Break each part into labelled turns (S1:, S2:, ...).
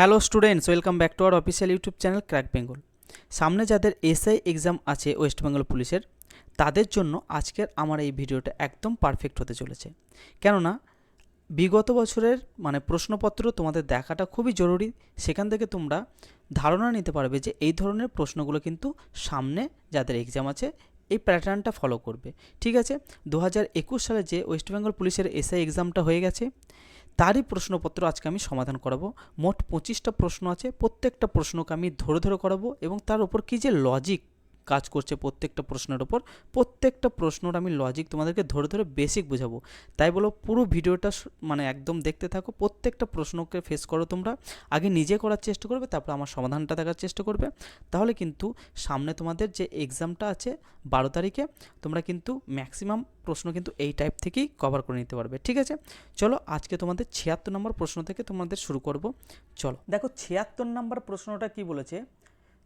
S1: Hello students, welcome back to our official YouTube channel crack Bengal. সামনে যাদের SI exam আছে West Bengal পুলিশের, তাদের জন্য আজকের আমার এই ভিডিওটা একদম পারফেক্ট হতে চলেছে। কেননা বিগত বছরের প্রশ্নপত্র তোমাদের দেখাটা খুবই জরুরি। সেখান থেকে তোমরা ধারণা নিতে পারবে যে এই ধরনের প্রশ্নগুলো কিন্তু সামনে যাদের এক্সাম আছে এই প্যাটার্নটা ফলো করবে। ঠিক আছে, 2021 সালে যে ওয়েস্ট বেঙ্গল পুলিশের এসআই এক্সামটা হয়ে গেছে তারই প্রশ্নপত্র আজকে আমি সমাধান করাবো। মোট 25টা প্রশ্ন আছে, প্রত্যেকটা প্রশ্নকে আমি ধরে ধরে করাবো এবং তার উপর কী যে লজিক কাজ করছে প্রত্যেকটা প্রশ্নের ওপর, প্রত্যেকটা প্রশ্নর আমি লজিক তোমাদেরকে ধরে ধরে বেসিক বোঝাবো। তাই বলো পুরো ভিডিওটা একদম দেখতে থাকো, প্রত্যেকটা প্রশ্নকে ফেস করো। তোমরা আগে নিজে করার চেষ্টা করবে, তারপর আমার সমাধানটা দেখার চেষ্টা করবে। তাহলে কিন্তু সামনে তোমাদের যে এক্সামটা আছে 12 তারিখে, তোমরা কিন্তু ম্যাক্সিমাম প্রশ্ন কিন্তু এই টাইপ থেকেই কভার করে নিতে পারবে। ঠিক আছে, চলো আজকে তোমাদের 76 নম্বর প্রশ্ন থেকে তোমাদের শুরু করব। চলো দেখো 76 নম্বর প্রশ্নটা কি বলেছে,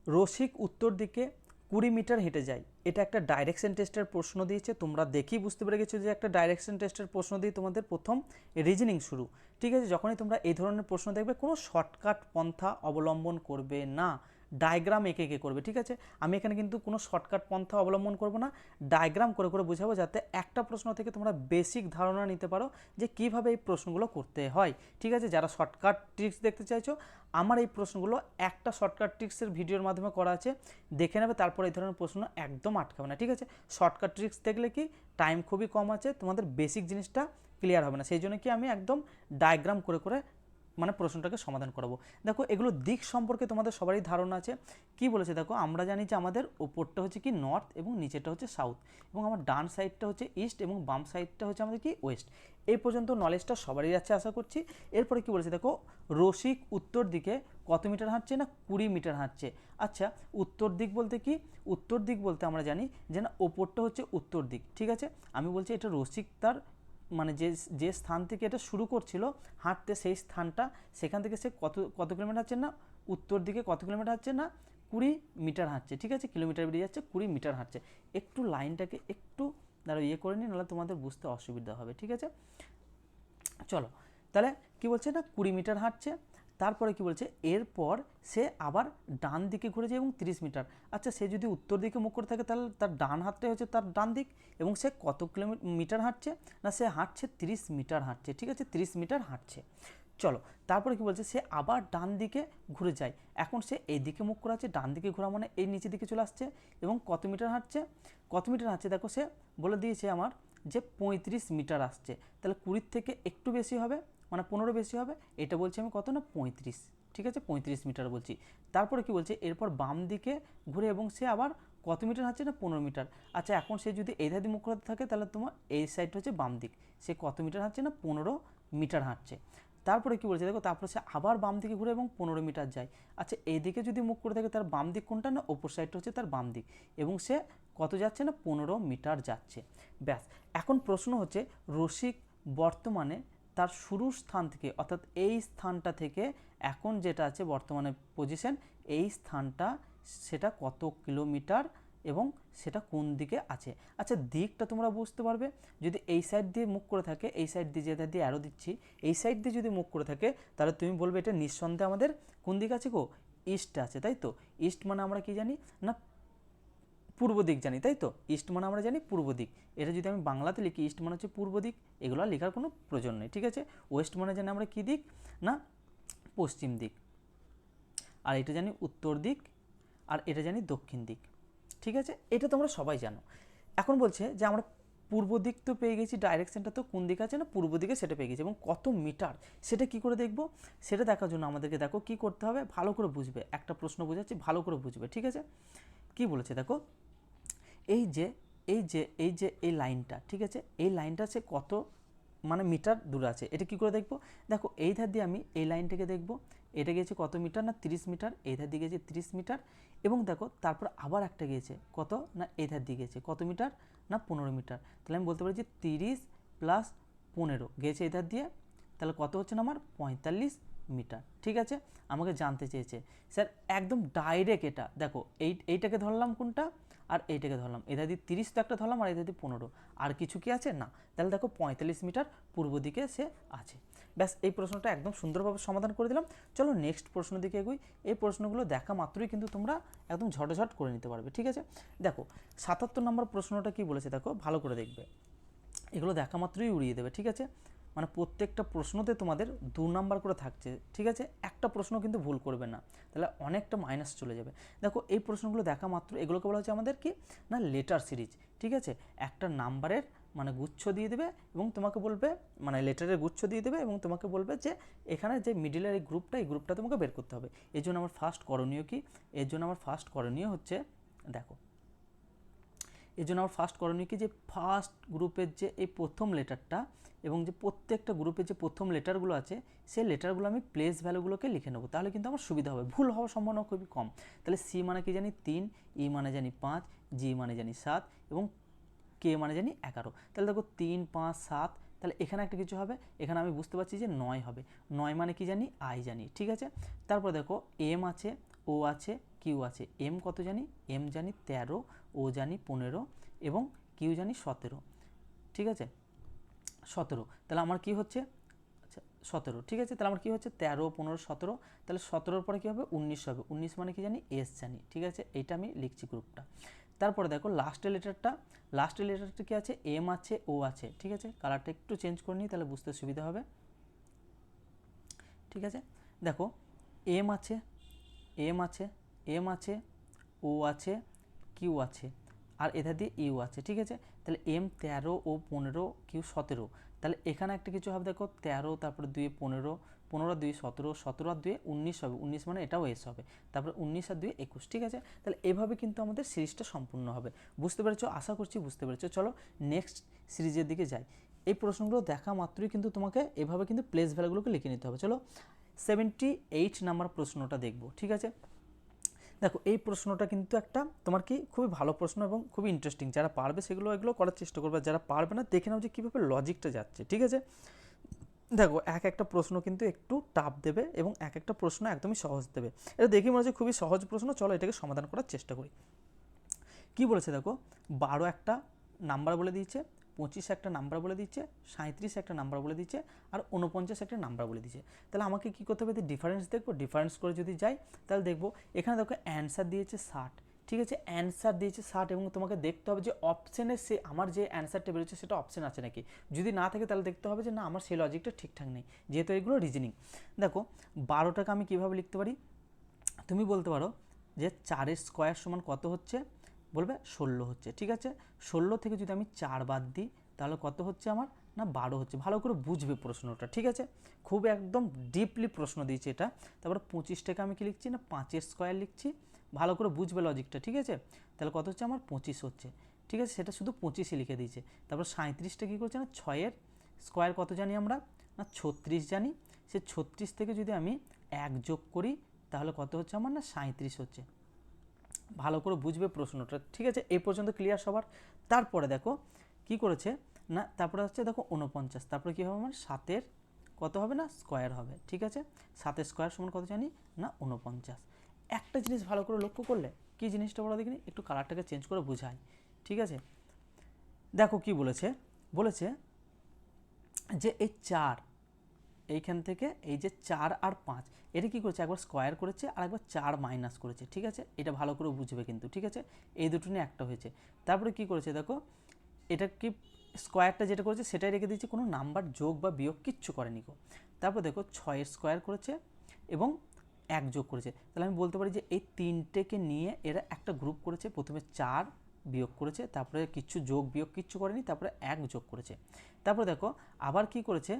S1: রসিক উত্তর দিকে 20 মিটার হেঁটে যায়। এটা একটা ডাইরেকশন টেস্টের প্রশ্ন দিয়েছে। তোমরা দেখেই বুঝতে পেরে গেছো যে একটা ডাইরেকশন টেস্টের প্রশ্ন দিয়ে তোমাদের প্রথম রিজনিং শুরু। ঠিক আছে, যখনই তোমরা এই ধরনের প্রশ্ন দেখবে কোনো শর্টকাট পন্থা অবলম্বন করবে না, ডায়াগ্রাম এঁকে এঁকে করবে। ঠিক আছে, আমি এখানে কিন্তু কোনো শর্টকাট পন্থা অবলম্বন করব না, ডায়াগ্রাম করে করে বোঝাবো, যাতে একটা প্রশ্ন থেকে তোমরা বেসিক ধারণা নিতে পারো যে কিভাবে এই প্রশ্নগুলো করতে হয়। ঠিক আছে, যারা শর্টকাট ট্রিক্স দেখতে চাইছো, আমার এই প্রশ্নগুলো একটা শর্টকাট ট্রিক্সের ভিডিওর মাধ্যমে করা আছে, দেখে নেবে। তারপর এই ধরনের প্রশ্ন একদম আটকাবে না। ঠিক আছে, শর্টকাট ট্রিক্স দেখলে কি টাইম খুবই কম আছে, তোমাদের বেসিক জিনিসটা ক্লিয়ার হবে না। সেই জন্য কি আমি একদম ডায়াগ্রাম করে করে প্রশ্নটাকে সমাধান করাবো। দেখো এগুলো দিক সম্পর্কে তোমাদের সবারই ধারণা আছে। কি বলেছে দেখো, আমরা জানি যে আমাদের ওপরটা হচ্ছে কি নর্থ এবং নিচেটা হচ্ছে সাউথ, এবং আমার ডান সাইডটা হচ্ছে ইস্ট এবং বাম সাইডটা হচ্ছে আমাদের কি ওয়েস্ট। এই পর্যন্ত নলেজটা সবারই আছে আশা করছি। এরপরে কি বলেছে দেখো, রসিক উত্তর দিকে কত মিটার হাঁটছে না 20 মিটার হাঁটছে। আচ্ছা, উত্তর দিক বলতে কি, উত্তর দিক বলতে আমরা জানি যে না ওপরটা হচ্ছে উত্তর দিক। ঠিক আছে, আমি বলছি এটা রসিক তার যে যে স্থান থেকে এটা শুরু করছিল হাঁটতে, সেই স্থানটা সেখান থেকে সে কত কত কিলোমিটার হাঁটছে না, উত্তর দিকে কত কিলোমিটার হাঁটছে না 20 মিটার হাঁটছে। ঠিক আছে, কিলোমিটার বেরিয়ে যাচ্ছে, 20 মিটার হাঁটছে। একটু লাইনটাকে একটু করে নিই, নাহলে তোমাদের বুঝতে অসুবিধা হবে। ঠিক আছে, চলো তাহলে কি বলছে না 20 মিটার হাঁটছে। তারপরে কি বলছে, এরপর সে আবার ডান দিকে ঘুরে যায় এবং 30 মিটার। আচ্ছা, সে যদি উত্তর দিকে মুখ করে থাকে তাহলে তার ডান হাতটাই হচ্ছে তার ডান দিক, এবং সে কত মিটার হাঁটছে না, সে হাঁটছে 30 মিটার হাঁটছে। ঠিক আছে, 30 মিটার হাঁটছে। চলো তারপরে কি বলছে, সে আবার ডান দিকে ঘুরে যায়। এখন সে এই দিকে মুখ করে আছে, ডান দিকে ঘোরা মানে এই নিচের দিকে চলে আসছে, এবং কত মিটার হাঁটছে, কত মিটার হাঁটছে দেখো সে বলে দিয়েছে আমার যে 35 মিটার আসছে। তাহলে 20 থেকে একটু বেশি হবে, 15 বেশি হবে, এটা বলছি আমি কত না 35। ঠিক আছে, 35 মিটার বলছি। তারপরে কি বলছে, এরপর বাম দিকে ঘুরে এবং সে আবার কত মিটার হাঁটছে না 15 মিটার। আচ্ছা, এখন সে যদি এই ধারে মুখ করতে থাকে তাহলে তোমার এই সাইডটা হচ্ছে বাম দিক, সে কত মিটার হাঁটছে না 15 মিটার হাঁটছে। তারপরে কি বলছে দেখো, তারপরে সে আবার বাম দিকে ঘুরে এবং 15 মিটার যায়। আচ্ছা, এইদিকে যদি মুখ করে থাকে তার বাম দিক কোনটা না, অপর সাইডটা হচ্ছে তার বাম দিক, এবং সে কত যাচ্ছে না 15 মিটার যাচ্ছে। ব্যাস, এখন প্রশ্ন হচ্ছে রসিক বর্তমানে তার শুরুর স্থান থেকে, অর্থাৎ এই স্থানটা থেকে এখন যেটা আছে বর্তমানে পজিশন, এই স্থানটা সেটা কত কিলোমিটার এবং সেটা কোন দিকে আছে। আচ্ছা, দিকটা তোমরা বুঝতে পারবে, যদি এই সাইড দিয়ে মুখ করে থাকে, এই সাইড দিয়ে যেটা দিয়ে অ্যারো দিচ্ছি, এই সাইড দিয়ে যদি মুখ করে থাকে তাহলে তুমি বলবে এটা নিঃসন্দেহে আমাদের কোন দিক আছে গো, ইস্ট আছে, তাই তো। ইস্ট মানে আমরা কি জানি না পূর্ব দিক জানি, তাই তো। ইস্ট মানে আমরা জানি পূর্ব দিক। এটা যদি আমি বাংলাতে লিখি, ইস্ট মানে হচ্ছে পূর্ব দিক, এগুলো লেখার কোনো প্রয়োজন নেই। ঠিক আছে, ওয়েস্ট মানে জানি আমরা কী দিক না পশ্চিম দিক, আর এটা জানি উত্তর দিক, আর এটা জানি দক্ষিণ দিক। ঠিক আছে, এটা তোমরা সবাই জানো। এখন বলছে যে আমরা পূর্ব দিক তো পেয়ে গেছি, ডাইরেকশনটা তো কোন দিকে আছে না পূর্ব দিকে, সেটা পেয়ে গেছি, এবং কত মিটার সেটা কি করে দেখব, সেটা দেখার জন্য আমাদেরকে দেখো কি করতে হবে, ভালো করে বুঝবে। একটা প্রশ্ন বোঝাচ্ছি, ভালো করে বুঝবে। ঠিক আছে, কি বলেছে দেখো, এই যে এই লাইনটা, ঠিক আছে, এই লাইনটা সে কত মিটার দূরে আছে, এটা কি করে দেখবো। দেখো এই ধার দিয়ে আমি এই লাইনটাকে দেখবো, এটা গিয়েছে কত মিটার না 30 মিটার, এই ধার দিয়ে গেছে 30 মিটার, এবং দেখো তারপর আবার একটা গিয়েছে কত না এই ধার দিয়ে গেছে কত মিটার না 15 মিটার। তাহলে আমি বলতে পারি যে 30 প্লাস 15 গেছে এই ধার দিয়ে, তাহলে কত হচ্ছে না আমার 45 মিটার। ঠিক আছে, আমাকে জানতে চেয়েছে স্যার একদম ডাইরেক্ট এটা দেখো, এইটাকে ধরলাম কোনটা, আর এইটাকে ধরলাম, এটা দিয়ে 30 তো একটা ধরলাম, আর এটা দিয়ে 15, আর কিছু কি আছে না। তাহলে দেখো 45 মিটার পূর্ব দিকে সে আছে। ব্যাস, এই প্রশ্নটা একদম সুন্দরভাবে সমাধান করে দিলাম। চলো নেক্সট প্রশ্ন দিকে এগোই। এই প্রশ্নগুলো দেখা মাত্রই কিন্তু তোমরা একদম ঝটঝট করে নিতে পারবে, ঠিক আছে। দেখো 77 নম্বর প্রশ্নটা কি বলেছে, দেখো ভালো করে দেখবে, এগুলো দেখা মাত্রই উড়িয়ে দেবে, ঠিক আছে। মানে প্রত্যেকটা প্রশ্নতে তোমাদের 2 নাম্বার করে থাকছে, ঠিক আছে, একটা প্রশ্ন কিন্তু ভুল করবে না, তাহলে অনেকটা মাইনাস চলে যাবে। দেখো এই প্রশ্নগুলো দেখা মাত্র, এগুলোকে বলা হচ্ছে আমাদের কি না লেটার সিরিজ, ঠিক আছে। একটা নাম্বারের মানে গুচ্ছ দিয়ে দেবে এবং তোমাকে বলবে, মানে লেটারের গুচ্ছ দিয়ে দেবে এবং তোমাকে বলবে যে এখানে যে মিডিলের এই গ্রুপটা তোমাকে বের করতে হবে। এর জন্য আমার ফার্স্ট করণীয় কি, এর জন্য আমার ফার্স্ট করণীয় হচ্ছে, দেখো এর জন্য আমার ফার্স্ট করণীয় কি, যে ফার্স্ট গ্রুপের যে এই প্রথম লেটারটা এবং যে প্রত্যেকটা গ্রুপের যে প্রথম লেটারগুলো আছে সেই লেটারগুলো আমি প্লেস ভ্যালুগুলোকে লিখে নেবো, তাহলে কিন্তু আমার সুবিধা হবে, ভুল হওয়ার সম্ভাবনা খুবই কম। তাহলে সি মানে কি জানি 3, ই মানে জানি 5, জি মানে জানি 7 এবং কে মানে জানি 11। তাহলে দেখো 3, 5, 7, তাহলে এখানে একটা কিছু হবে, এখানে আমি বুঝতে পারছি যে 9 হবে। 9 মানে কি জানি, আই জানি, ঠিক আছে। তারপর দেখো এম আছে, ও আছে, কিউ আছে। এম কত জানি, এম জানি 13, ও জানি 15 এবং কিউ জানি 17, ঠিক আছে 17। তাহলে আমার কি হচ্ছে, আচ্ছা 17, ঠিক আছে। তাহলে আমার কি হচ্ছে 13, 15, 17, তাহলে 17-র পরে কী হবে 19 হবে। 19 মানে কি জানি, এস জানি, ঠিক আছে। এইটা আমি লিখছি গ্রুপটা। তারপরে দেখো লাস্টের লেটারটা কি আছে, এম আছে, ও আছে, ঠিক আছে। কালারটা একটু চেঞ্জ করে নিই তাহলে বুঝতে সুবিধা হবে, ঠিক আছে। দেখো এম আছে, এম আছে, এম আছে, ও আছে, কিউ আছে, আর এটা দিয়ে ইউ আছে, ঠিক আছে। তাহলে এম 13, ও 15, কিউ 17, তাহলে এখানে একটা কিছু হবে, দেখো 13, তারপরে 2 15, 15 আর 2 17, 17 আর 2 19 হবে। 19 মানে এটাও এস হবে, তারপরে 19 আর 2 21, ঠিক আছে। তাহলে এভাবে কিন্তু আমাদের সিরিজটা সম্পূর্ণ হবে। বুঝতে পেরেছো, আশা করছি বুঝতে পেরেছো। চলো নেক্সট সিরিজের দিকে যাই। এই প্রশ্নগুলো দেখা মাত্রই কিন্তু তোমাকে এভাবে কিন্তু প্লেস ভ্যালুগুলোকে লিখে নিতে হবে। চলো 78 নাম্বার প্রশ্নটা দেখবো, ঠিক আছে। দেখো এই প্রশ্নটা কিন্তু একটা তোমার কি খুবই ভালো প্রশ্ন এবং খুবই ইন্টারেস্টিং, যারা পারবে সেগুলো এগুলো করার চেষ্টা করবে, যারা পারবে না দেখে নাও যে কীভাবে লজিকটা যাচ্ছে, ঠিক আছে। দেখো একটা প্রশ্ন কিন্তু একটু টাফ দেবে এবং একটা প্রশ্ন একদমই সহজ দেবে। এটা দেখে মনে হচ্ছে খুবই সহজ প্রশ্ন, চলো এটাকে সমাধান করার চেষ্টা করি। কি বলেছে দেখো, 12 একটা নাম্বার বলে দিয়েছে, 25 একটা নাম্বার বলে দিচ্ছে, 37 একটা নাম্বার বলে দিচ্ছে, আর 49 একটা নাম্বার বলে দিচ্ছে। তাহলে আমাকে কী করতে হবে, ডিফারেন্স দেখবো। ডিফারেন্স করে যদি যাই তাহলে দেখবো এখানে দেখো অ্যান্সার দিয়েছে 60, ঠিক আছে। অ্যান্সার দিয়েছে 60 এবং তোমাকে দেখতে হবে যে অপশানে সে আমার যে অ্যান্সারটা বেরোচ্ছে সেটা অপশান আছে নাকি। যদি না থাকে তাহলে দেখতে হবে যে না আমার সেই লজিকটা ঠিকঠাক নেই, যেহেতু এগুলো রিজনিং। দেখো 12টাকে আমি কীভাবে লিখতে পারি, তুমি বলতে পারো যে 4 স্কোয়ার সমান কত হচ্ছে, বলবে 16 হচ্ছে, ঠিক আছে। 16 থেকে যদি আমি 4 বাদ দিই তাহলে কত হচ্ছে আমার, না 12 হচ্ছে। ভালো করে বুঝবে প্রশ্নটা, ঠিক আছে। খুব একদম ডিপলি প্রশ্ন দিয়েছে এটা। তারপরে 25টাকে আমি কি লিখছি, না 5 স্কোয়ার লিখছি। ভালো করে বুঝবে লজিকটা, ঠিক আছে। তাহলে কত হচ্ছে আমার 25 হচ্ছে, ঠিক আছে। সেটা শুধু 25ই লিখে দিয়েছে। তারপর 37টা কী করছে, না 6-এর স্কোয়ার কত জানি আমরা, না 36 জানি। সে 36 থেকে যদি আমি 1 যোগ করি তাহলে কত হচ্ছে আমার, না 37 হচ্ছে। ভালো করে বুঝবে প্রশ্নটা, ঠিক আছে। এই পর্যন্ত ক্লিয়ার সবার। তারপরে দেখো কি করেছে, না তারপরে হচ্ছে দেখো 49, তারপরে কী হবে আমার 7-এর কত হবে, না স্কোয়ার হবে, ঠিক আছে। 7-এর স্কোয়ার সমান কত জানি, না 49। একটা জিনিস ভালো করে লক্ষ্য করলে, কি জিনিসটা বলা দেখিনি, একটু কালারটাকে চেঞ্জ করে বোঝাই, ঠিক আছে। দেখো কি বলেছে, বলেছে যে এই 4 এইখান থেকে এই যে 4 আর 5 এটা কী করেছে, একবার স্কোয়ার করেছে আর একবার 4 মাইনাস করেছে, ঠিক আছে। এটা ভালো করে বুঝবে কিন্তু, ঠিক আছে। এই দুটো নিয়ে একটা হয়েছে। তারপরে কি করেছে দেখো, এটা কি স্কোয়ারটা যেটা করেছে সেটাই রেখে দিয়েছে, কোনো নাম্বার যোগ বা বিয়োগ কিচ্ছু করেনি গো। তারপর দেখো 6-এর স্কোয়ার করেছে এবং 1 যোগ করেছে। তাহলে আমি বলতে পারি যে এই তিনটেকে নিয়ে এরা একটা গ্রুপ করেছে। প্রথমে 4 বিয়োগ করেছে, তারপরে কিচ্ছু যোগ বিয়োগ কিচ্ছু করেনি, তারপরে 1 যোগ করেছে। তারপর দেখো আবার কি করেছে,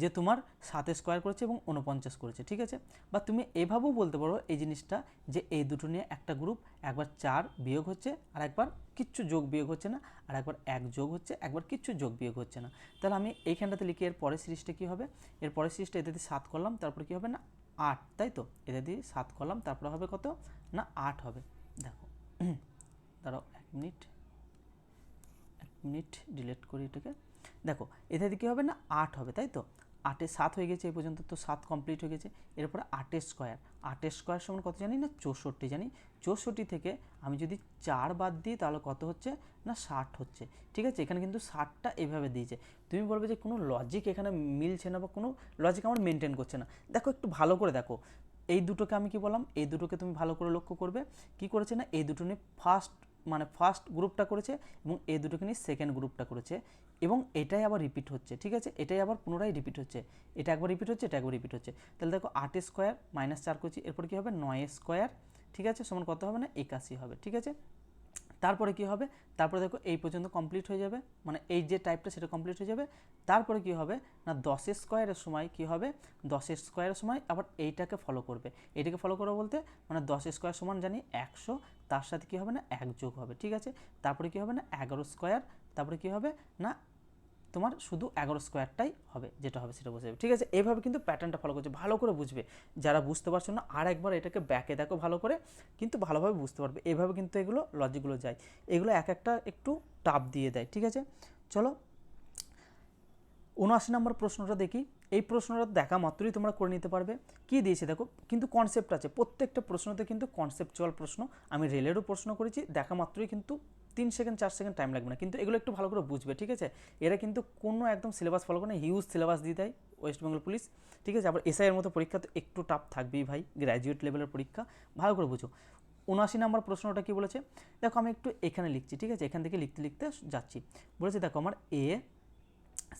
S1: যে তোমার 7 স্কোয়ার করেছে এবং 49 করেছে, ঠিক আছে। বা তুমি এভাবেও বলতে পারো এই জিনিসটা, যে এই দুটো নিয়ে একটা গ্রুপ, একবার 4 বিয়োগ হচ্ছে আর একবার কিচ্ছু যোগ বিয়োগ হচ্ছে না, আর একবার 1 যোগ হচ্ছে, একবার কিচ্ছু যোগ বিয়োগ হচ্ছে না। তাহলে আমি এইখানটাতে লিখি এর পরের সিরিজটা কী হবে, এর পরের সিরিজটা এতে দিয়ে 7 করলাম, তারপরে কী হবে, না 8, তাই তো। এতে দিয়ে 7 করলাম, তারপরে হবে কত, না 8 হবে। দেখো দাঁড়াও 1 মিনিট ডিলিট করি এটাকে। দেখো এতে দিয়ে কী হবে, না 8 হবে, তাই তো। 8 7 হয়ে গেছে, এই পর্যন্ত তো 7 কমপ্লিট হয়ে গেছে। এরপরে 8 স্কোয়ার, 8 স্কোয়ার সমান কত জানি না 64 জানি। 64 থেকে আমি যদি 4 বাদ দিই তাহলে কত হচ্ছে না 60 হচ্ছে। ঠিক আছে, এখানে কিন্তু 60টা এভাবে দিয়েছে। তুমি বলবে যে কোনো লজিক এখানে মিলছে না বা কোনো লজিক আমার মেনটেন করছে না। দেখো একটু ভালো করে দেখো, এই দুটোকে আমি কি বললাম, এই দুটোকে তুমি ভালো করে লক্ষ্য করবে কি করেছে না, এই দুটো নিয়ে ফার্স্ট গ্রুপটা করেছে এবং এই দুটোকে নিয়ে সেকেন্ড গ্রুপটা করেছে এবং এটাই আবার রিপিট হচ্ছে। ঠিক আছে, এটাই আবার পুনরায় রিপিট হচ্ছে, এটা একবার রিপিট হচ্ছে, এটা একবার রিপিট হচ্ছে। তাহলে দেখো 8 স্কোয়ার মাইনাস 4 করছি, এরপর কী হবে 9 স্কোয়ার, ঠিক আছে, সমান কত হবে না 81 হবে। ঠিক আছে, তারপরে কি হবে, তারপরে দেখো এই পর্যন্ত কমপ্লিট হয়ে যাবে, মানে এই যে টাইপটা সেটা কমপ্লিট হয়ে যাবে। তারপরে কি হবে না 10 স্কোয়ারের সময় কি হবে, 10 স্কোয়ারের সময় আবার এইটাকে ফলো করবে। এইটাকে ফলো করবে বলতে মানে 10 স্কোয়ার সমান জানি 100, তার সাথে কি হবে না 1 যোগ হবে। ঠিক আছে, তারপরে কি হবে না 11 স্কোয়ার, তারপরে কি হবে না তোমার শুধু 11 স্কোয়ারটাই হবে, যেটা হবে সেটা বুঝে যাবে। ঠিক আছে, এইভাবে কিন্তু প্যাটার্নটা ফলো করছে, ভালো করে বুঝবে। যারা বুঝতে পারছো না আর একবার এটাকে ব্যাকে দেখো ভালো করে, কিন্তু ভালোভাবে বুঝতে পারবে। এইভাবে কিন্তু এগুলো লজিকগুলো যায়, এগুলো এক একটা একটু টাপ দিয়ে দেয়। ঠিক আছে, চলো 79 নম্বর প্রশ্নটা দেখি। এই প্রশ্নটা দেখা মাত্রই তোমরা করে নিতে পারবে। কি দিয়েছে দেখো, কিন্তু কনসেপ্ট আছে, প্রত্যেকটা প্রশ্নতে কিন্তু কনসেপ্টুয়াল প্রশ্ন। আমি রেলেরও প্রশ্ন করেছি, দেখা মাত্রই কিন্তু 3 সেকেন্ড 4 সেকেন্ড টাইম লাগবে না, কিন্তু এগুলো একটু ভালো করে বুঝবে। ঠিক আছে, এরা কিন্তু কোনো একদম সিলেবাস ফলো করে না, হিউজ সিলেবাস দিয়ে দেয় ওয়েস্ট বেঙ্গল পুলিশ। ঠিক আছে, আবার এসআইয়ের মতো পরীক্ষা তো একটু টাফ থাকবেই ভাই, গ্র্যাজুয়েট লেভেলের পরীক্ষা, ভালো করে বুঝো। 79 নম্বর প্রশ্নটা কি বলেছে দেখো, আমি একটু এখানে লিখছি। ঠিক আছে, এখান থেকে লিখতে লিখতে যাচ্ছি। বলেছে দেখো আমার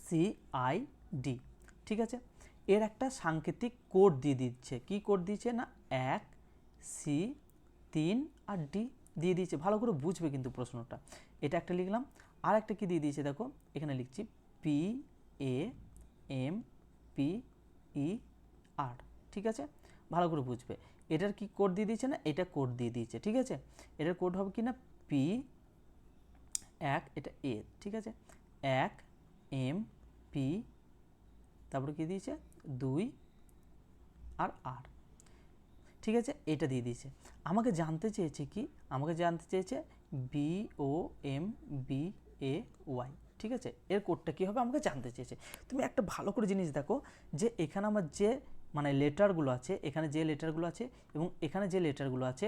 S1: ACID, ঠিক আছে, এর একটা সাংকেতিক কোড দিয়ে দিচ্ছে। কি কোড দিচ্ছে না 1 C 3 আর D দিয়ে দিয়েছে, ভালো করে বুঝবে কিন্তু প্রশ্নটা। এটা একটা লিখলাম, আর একটা কি দিয়ে দিয়েছে দেখো, এখানে লিখছি PAMPER। ঠিক আছে, ভালো করে বুঝবে। এটার কি কোড দিয়ে দিয়েছে না, এটা কোড দিয়ে দিয়েছে। ঠিক আছে, এটার কোড হবে কি না P1, এটা A। ঠিক আছে, 1 MP, তারপরে কি দিয়েছে 2 আর R। ঠিক আছে, এটা দিয়ে দিয়েছে। আমাকে জানতে চেয়েছে কি, আমাকে জানতে চেয়েছে BOMBAY। ঠিক আছে, এর কোডটা কী হবে আমাকে জানতে চেয়েছে। তুমি একটা ভালো করে জিনিস দেখো যে এখানে আমার যে মানে লেটারগুলো আছে, এখানে যে লেটারগুলো আছে এবং এখানে যে লেটারগুলো আছে,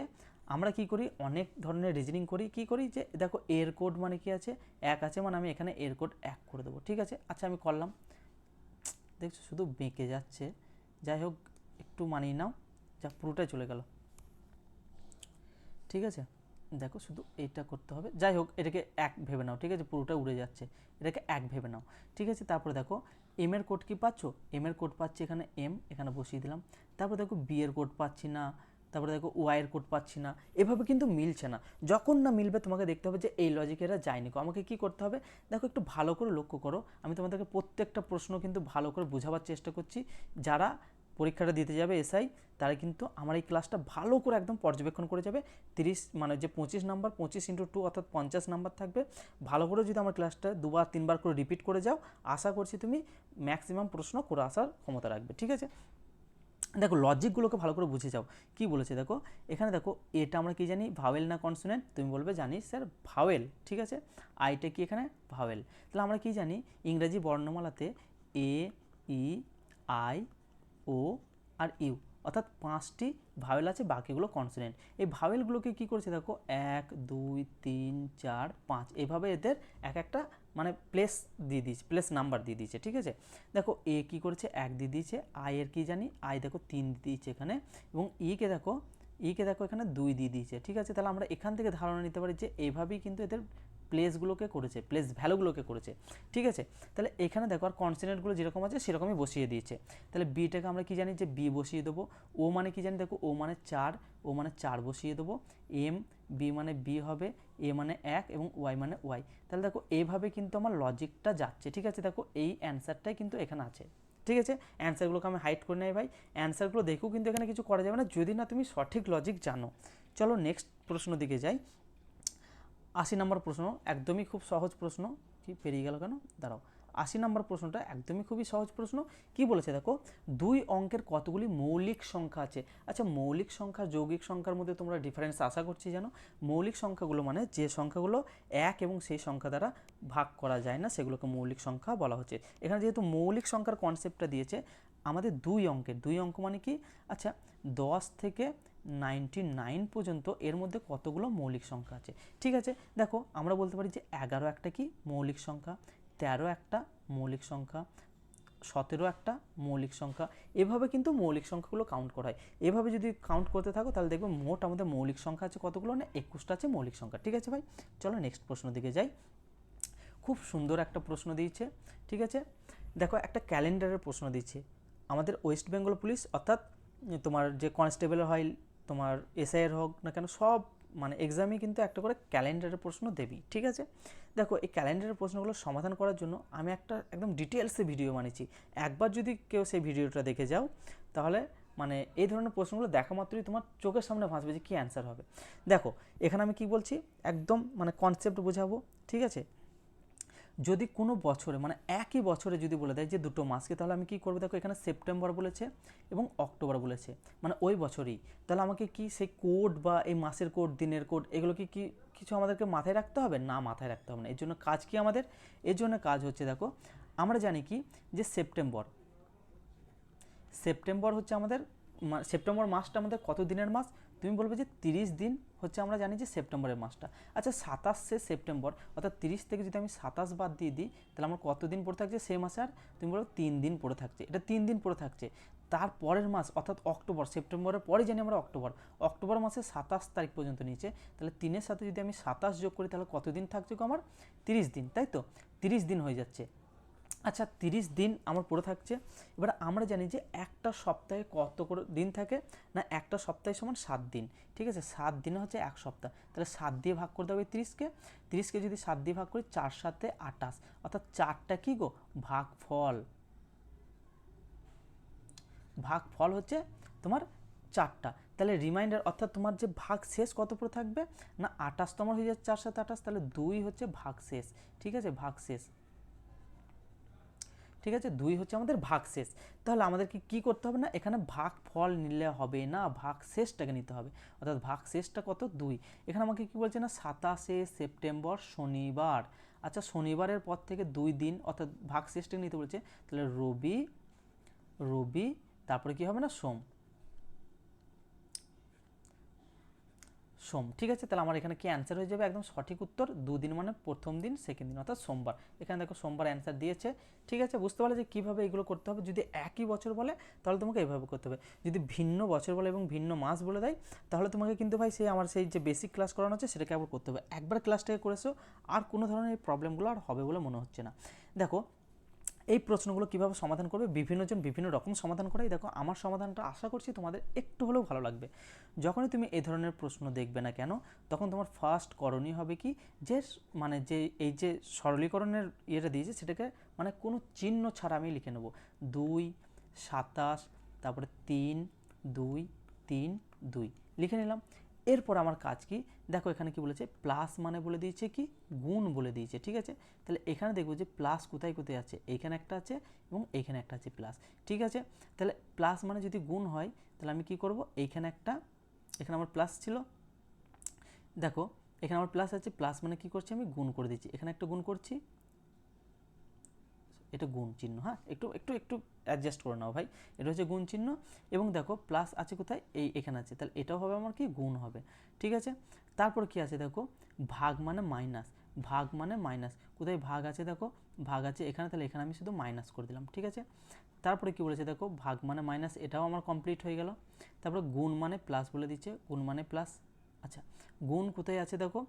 S1: আমরা কি করি অনেক ধরনের রিজনিং করি। কি করি যে দেখো এর কোড মানে কি আছে 1 আছে, মানে আমি এখানে এর কোড 1 করে দেবো। ঠিক আছে, আচ্ছা আমি করলাম, দেখছো শুধু বেঁকে যাচ্ছে, যাই হোক একটু মানিয়ে নাও, যা পুরোটাই চলে গেল। ঠিক আছে, দেখো শুধু এটা করতে হবে, যাই হোক এটাকে 1 ভেবে নাও। ঠিক আছে, পুরোটা উড়ে যাচ্ছে, এটাকে 1 ভেবে নাও। ঠিক আছে, তারপরে দেখো এম এর কোড কি পাচ্ছ, এম এর কোড পাচ্ছি এখানে এম, এখানে বসিয়ে দিলাম। তারপর দেখো বি এর কোড পাচ্ছি না, তারপরে দেখো ওয়াই এর কোড পাচ্ছি না, এভাবে কিন্তু মিলছে না। যখন না মিলবে তোমাকে দেখতে হবে যে এই লজিকে এরা যায়নি। আমাকে কি করতে হবে দেখো, একটু ভালো করে লক্ষ্য করো। আমি তোমাদেরকে প্রত্যেকটা প্রশ্ন কিন্তু ভালো করে বোঝাবার চেষ্টা করছি। যারা পরীক্ষাটা দিতে যাবে এসআই, তারা কিন্তু আমার এই ক্লাসটা ভালো করে একদম পর্যবেক্ষণ করে যাবে। 30 মানে যে 25 নাম্বার, 25x2 অর্থাৎ 50 নাম্বার থাকবে। ভালো করে যদি আমার ক্লাসটা 2বার 3বার করে রিপিট করে যাও, আশা করছি তুমি ম্যাক্সিমাম প্রশ্ন করে আসার ক্ষমতা রাখবে। ঠিক আছে, দেখো লজিকগুলোকে ভালো করে বুঝে যাও। কি বলেছে দেখো, এখানে দেখো এটা আমরা কি জানি ভাওয়েল না কনসোনেন্ট, তুমি বলবে জানি স্যার ভাওয়েল। ঠিক আছে, আইটা কি এখানে ভাওয়েল, তাহলে আমরা কি জানি ইংরেজি বর্ণমালাতে A E I O আর ইউ, অর্থাৎ 5টি ভাওয়েল আছে, বাকিগুলো কনসোনেন্ট। এই ভাওয়েলগুলোকে কি করেছে দেখো 1 2 3 4 5 এভাবে এদের এক একটা মানে প্লেস দিয়ে দিয়েছে, প্লেস নাম্বার দিয়ে দিয়েছে। ঠিক আছে, দেখো এ কি করেছে 1 দিয়ে দিয়েছে, আই এর কি জানি আই দেখো 3 দিয়ে দিয়েছে এখানে, এবং ইকে দেখো এখানে 2 দিয়ে দিয়েছে। ঠিক আছে, তাহলে আমরা এখান থেকে ধারণা নিতে পারি যে এইভাবেই কিন্তু এদের প্লেসগুলোকে করেছে, প্লেস ভ্যালুগুলোকে করেছে। ঠিক আছে, তাহলে এখানে দেখো আর কনসোনেন্টগুলো যেরকম আছে সেরকমই বসিয়ে দিয়েছে। তাহলে বিটাকে আমরা কি জানি যে বি বসিয়ে দেবো, ও মানে কি জানি দেখো ও মানে 4, ও মানে 4 বসিয়ে দেবো, এম বি মানে বি হবে, এ মানে 1 এবং ওয়াই মানে ওয়াই। তাহলে দেখো এইভাবে কিন্তু আমার লজিকটা যাচ্ছে। ঠিক আছে, দেখো এই অ্যান্সারটাই কিন্তু এখানে আছে। ঠিক আছে, অ্যান্সারগুলোকে আমি হাইড করে নেই ভাই, অ্যান্সারগুলো দেখেও কিন্তু এখানে কিছু করা যাবে না যদি না তুমি সঠিক লজিক জানো। চলো নেক্সট প্রশ্ন দিকে যাই। 80 নম্বর প্রশ্ন, একদমই খুব সহজ প্রশ্ন। কি পেরিয়ে গেল কেন, দাঁড়াও। 80 নম্বর প্রশ্নটা একদমই খুবই সহজ প্রশ্ন। কি বলেছে দেখো, 2 অঙ্কের কতগুলি মৌলিক সংখ্যা আছে। আচ্ছা, মৌলিক সংখ্যা যৌগিক সংখ্যার মধ্যে তোমরা ডিফারেন্স আশা করছি জানো। মৌলিক সংখ্যাগুলো মানে যে সংখ্যাগুলো এক এবং সেই সংখ্যা দ্বারা ভাগ করা যায় না সেগুলোকে মৌলিক সংখ্যা বলা হচ্ছে। এখানে যেহেতু মৌলিক সংখ্যার কনসেপ্টটা দিয়েছে আমাদের 2 অঙ্কের, 2 অঙ্ক মানে কি, আচ্ছা 10 থেকে 99 পর্যন্ত এর মধ্যে কতগুলো মৌলিক সংখ্যা আছে। ঠিক আছে, দেখো আমরা বলতে পারি যে 11 একটা কি মৌলিক সংখ্যা, 13 একটা মৌলিক সংখ্যা, 17 একটা মৌলিক সংখ্যা, এভাবে কিন্তু মৌলিক সংখ্যাগুলো কাউন্ট করা হয়। এভাবে যদি কাউন্ট করতে থাকো তাহলে দেখবে মোট আমাদের মৌলিক সংখ্যা আছে কতগুলো, না 21টা আছে মৌলিক সংখ্যা। ঠিক আছে ভাই, চলো নেক্সট প্রশ্ন দিকে যাই। খুব সুন্দর একটা প্রশ্ন দিয়েছে। ঠিক আছে, দেখো একটা ক্যালেন্ডারের প্রশ্ন দিচ্ছে। আমাদের ওয়েস্ট বেঙ্গল পুলিশ অর্থাৎ তোমার যে কনস্টেবল হয়, তোমার এসআইয়ের হোক না কেন, সব মানে এক্সামে কিন্তু একটা করে ক্যালেন্ডারের প্রশ্ন দেবি। ঠিক আছে, দেখো এই ক্যালেন্ডারের প্রশ্নগুলো সমাধান করার জন্য আমি একটা একদম ডিটেলসে ভিডিও বানিয়েছি। একবার যদি কেউ সেই ভিডিওটা দেখে যাও তাহলে মানে এই ধরনের প্রশ্নগুলো দেখা মাত্রই তোমার চোখের সামনে ভাসবে যে কী অ্যান্সার হবে। দেখো এখানে আমি কি বলছি, একদম মানে কনসেপ্ট বোঝাবো। ঠিক আছে, যদি কোনো বছরে মানে একই বছরে যদি বলে দেয় যে দুটো মাসকে, তাহলে আমি কি করবো, দেখো এখানে সেপ্টেম্বর বলেছে এবং অক্টোবর বলেছে, মানে ওই বছরই, তাহলে আমাকে কি সেই কোড বা এই মাসের কোড দিনের কোড এগুলো কি কিছু আমাদেরকে মাথায় রাখতে হবে না? মাথায় রাখতে হবে না। এর জন্য কাজ কি আমাদের, এর জন্য কাজ হচ্ছে দেখো আমরা জানি কি যে সেপ্টেম্বর হচ্ছে আমাদের, সেপ্টেম্বর মাসটা আমাদের কত দিনের মাস, তুমি বলবে যে 30 দিন হচ্ছে, আমরা জানি যে সেপ্টেম্বরের মাসটা। আচ্ছা 27শে সেপ্টেম্বর অর্থাৎ 30 থেকে যদি আমি 27 বাদ দিয়ে দিই তাহলে আমার কত দিন পড়ে থাকছে সেই মাসে, আর তুমি বলবে 3 দিন পড়ে থাকছে, এটা 3 দিন পড়ে থাকছে। তারপরের মাস অর্থাৎ অক্টোবর, সেপ্টেম্বরের পরে জানি আমরা অক্টোবর মাসে 27 তারিখ পর্যন্ত নিচে, তাহলে 3-এর সাথে যদি আমি 27 যোগ করি তাহলে কত দিন থাকছে গো আমার, 30 দিন, তাই তো 30 দিন হয়ে যাচ্ছে। আচ্ছা 30 দিন আমার পড়ে থাকছে। এবার আমরা জানি যে একটা সপ্তাহে কত করে দিন থাকে, না একটা সপ্তাহে সমান 7 দিন। ঠিক আছে, 7 দিনে হচ্ছে এক সপ্তাহ, তাহলে 7 দিয়ে ভাগ করতে হবে 30কে যদি 7 দিয়ে ভাগ করি 4 7 28, অর্থাৎ 4টা কি গো ভাগফল হচ্ছে তোমার 4টা। তাহলে রিমাইন্ডার অর্থাৎ তোমার যে ভাগ শেষ কত পড়ে থাকবে, না 28 তোমার হয়ে যাচ্ছে 4 7 28, তাহলে 2 হচ্ছে ভাগ শেষ। ঠিক আছে, ভাগ শেষ। ঠিক আছে, 2 হচ্ছে আমাদের ভাগশেষ। তাহলে আমাদেরকে কি করতে হবে, না এখানে ভাগফল নিলে হবে না, ভাগশেষটাকে নিতে হবে। অর্থাৎ ভাগশেষটা কত 2। এখানে আমাকে কি বলছে, না 27শে সেপ্টেম্বর শনিবার। আচ্ছা শনিবারের পর থেকে 2 দিন অর্থাৎ ভাগশেষটাকে নিতে বলছে, তাহলে রবি তারপরে কি হবে, না সোম। ঠিক আছে, তাহলে আমার এখানে কি অ্যান্সার হয়ে যাবে, একদম সঠিক উত্তর 2 দিন মানে প্রথম দিন সেকেন্ড দিন অর্থাৎ সোমবার। এখানে দেখো সোমবার অ্যান্সার দিয়েছে। ঠিক আছে, বুঝতে পারলে যে কীভাবে এগুলো করতে হবে। যদি একই বছর বলে তাহলে তোমাকে এইভাবে করতে হবে, যদি ভিন্ন বছর বলে এবং ভিন্ন মাস বলে দেয় তাহলে তোমাকে কিন্তু ভাই সেই আমার সেই যে বেসিক ক্লাস করানো হচ্ছে সেটাকে আবার করতে হবে। একবার ক্লাসটাকে করেছো আর কোনো ধরনের এই প্রবলেমগুলো আর হবে বলে মনে হচ্ছে না। দেখো এই প্রশ্নগুলো কীভাবে সমাধান করবে, বিভিন্নজন বিভিন্ন রকম সমাধান করে। দেখো আমার সমাধানটা আশা করছি তোমাদের একটু হলেও ভালো লাগবে। যখনই তুমি এই ধরনের প্রশ্ন দেখবে না কেন, তখন তোমার ফার্স্ট করণীয় হবে কি, যে মানে যে এই যে সরলীকরণের ইয়েটা দিয়েছে সেটাকে মানে কোনো চিহ্ন ছাড়া আমি লিখে নেব। 2 27 তারপরে 3 2 3 2 লিখে নিলাম। এরপর আমার কাজ কি, দেখো এখানে কি বলেছে, প্লাস মানে বলে দিয়েছে কি গুণ বলে দিয়েছে। ঠিক আছে, তাহলে এখানে দেখবো যে প্লাস কোথায় কোথায় আছে, এইখানে একটা আছে এবং এইখানে একটা আছে প্লাস। ঠিক আছে, তাহলে প্লাস মানে যদি গুণ হয় তাহলে আমি কি করব, এইখানে একটা, এখানে আমার প্লাস ছিল, দেখো এখানে আমার প্লাস আছে, প্লাস মানে কি করছি আমি গুণ করে দিচ্ছি, এখানে একটা গুণ করছি, এটা গুণ চিহ্ন। হ্যাঁ, একটু একটু একটু অ্যাডজাস্ট করে নাও ভাই, এটা হচ্ছে গুণ চিহ্ন। এবং দেখো প্লাস আছে কোথায়, এখানে আছে, তাহলে এটাও হবে আমার কি গুণ হবে। ঠিক আছে, তারপর কি আছে দেখো, ভাগ মানে মাইনাস, কোথায় ভাগ আছে, দেখো ভাগ আছে এখানে, তাহলে এখানে আমি শুধু মাইনাস করে দিলাম। ঠিক আছে, তারপরে কি বলেছে দেখো, ভাগ মানে মাইনাস, এটাও আমার কমপ্লিট হয়ে গেল। তারপরে গুণ মানে প্লাস বলে দিচ্ছে, গুণ মানে প্লাস। আচ্ছা গুণ কোথায় আছে দেখো,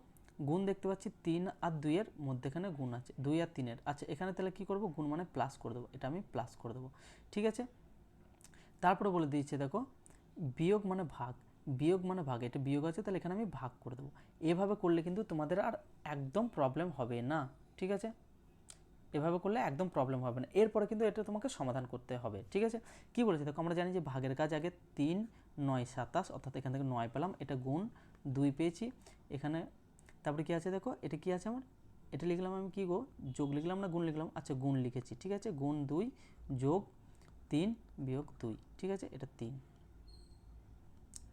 S1: গুণ দেখতে পাচ্ছি 3 আর 2 এর মধ্যেখানে গুণ আছে, 2 আর 3 এর। আচ্ছা এখানে তাহলে কি করব, গুণ মানে প্লাস করে দেবো, এটা আমি প্লাস করে দেবো। ঠিক আছে, তারপরে বলে দিয়েছে দেখো বিয়োগ মানে ভাগ, এটা বিয়োগ আছে তাহলে এখানে আমি ভাগ করে দেবো। এভাবে করলে কিন্তু তোমাদের আর একদম প্রবলেম হবে না। ঠিক আছে, এভাবে করলে একদম প্রবলেম হবে না। এরপরে কিন্তু এটা তোমাকে সমাধান করতে হবে। ঠিক আছে, কি বলেছে দেখো, আমরা জানি যে ভাগের কাজ আগে 3 9 27, অর্থাৎ এখান থেকে 9 পেলাম, এটা গুণ 2 পেয়েছি এখানে। তারপরে কি আছে দেখো, এটা কি আছে আমার এটা লিখলাম আমি কি গো, যোগ লিখলাম না গুণ লিখলাম? আচ্ছা গুণ লিখেছি, ঠিক আছে, গুণ 2 যোগ 3 বিয়োগ 2, ঠিক আছে, এটা 3,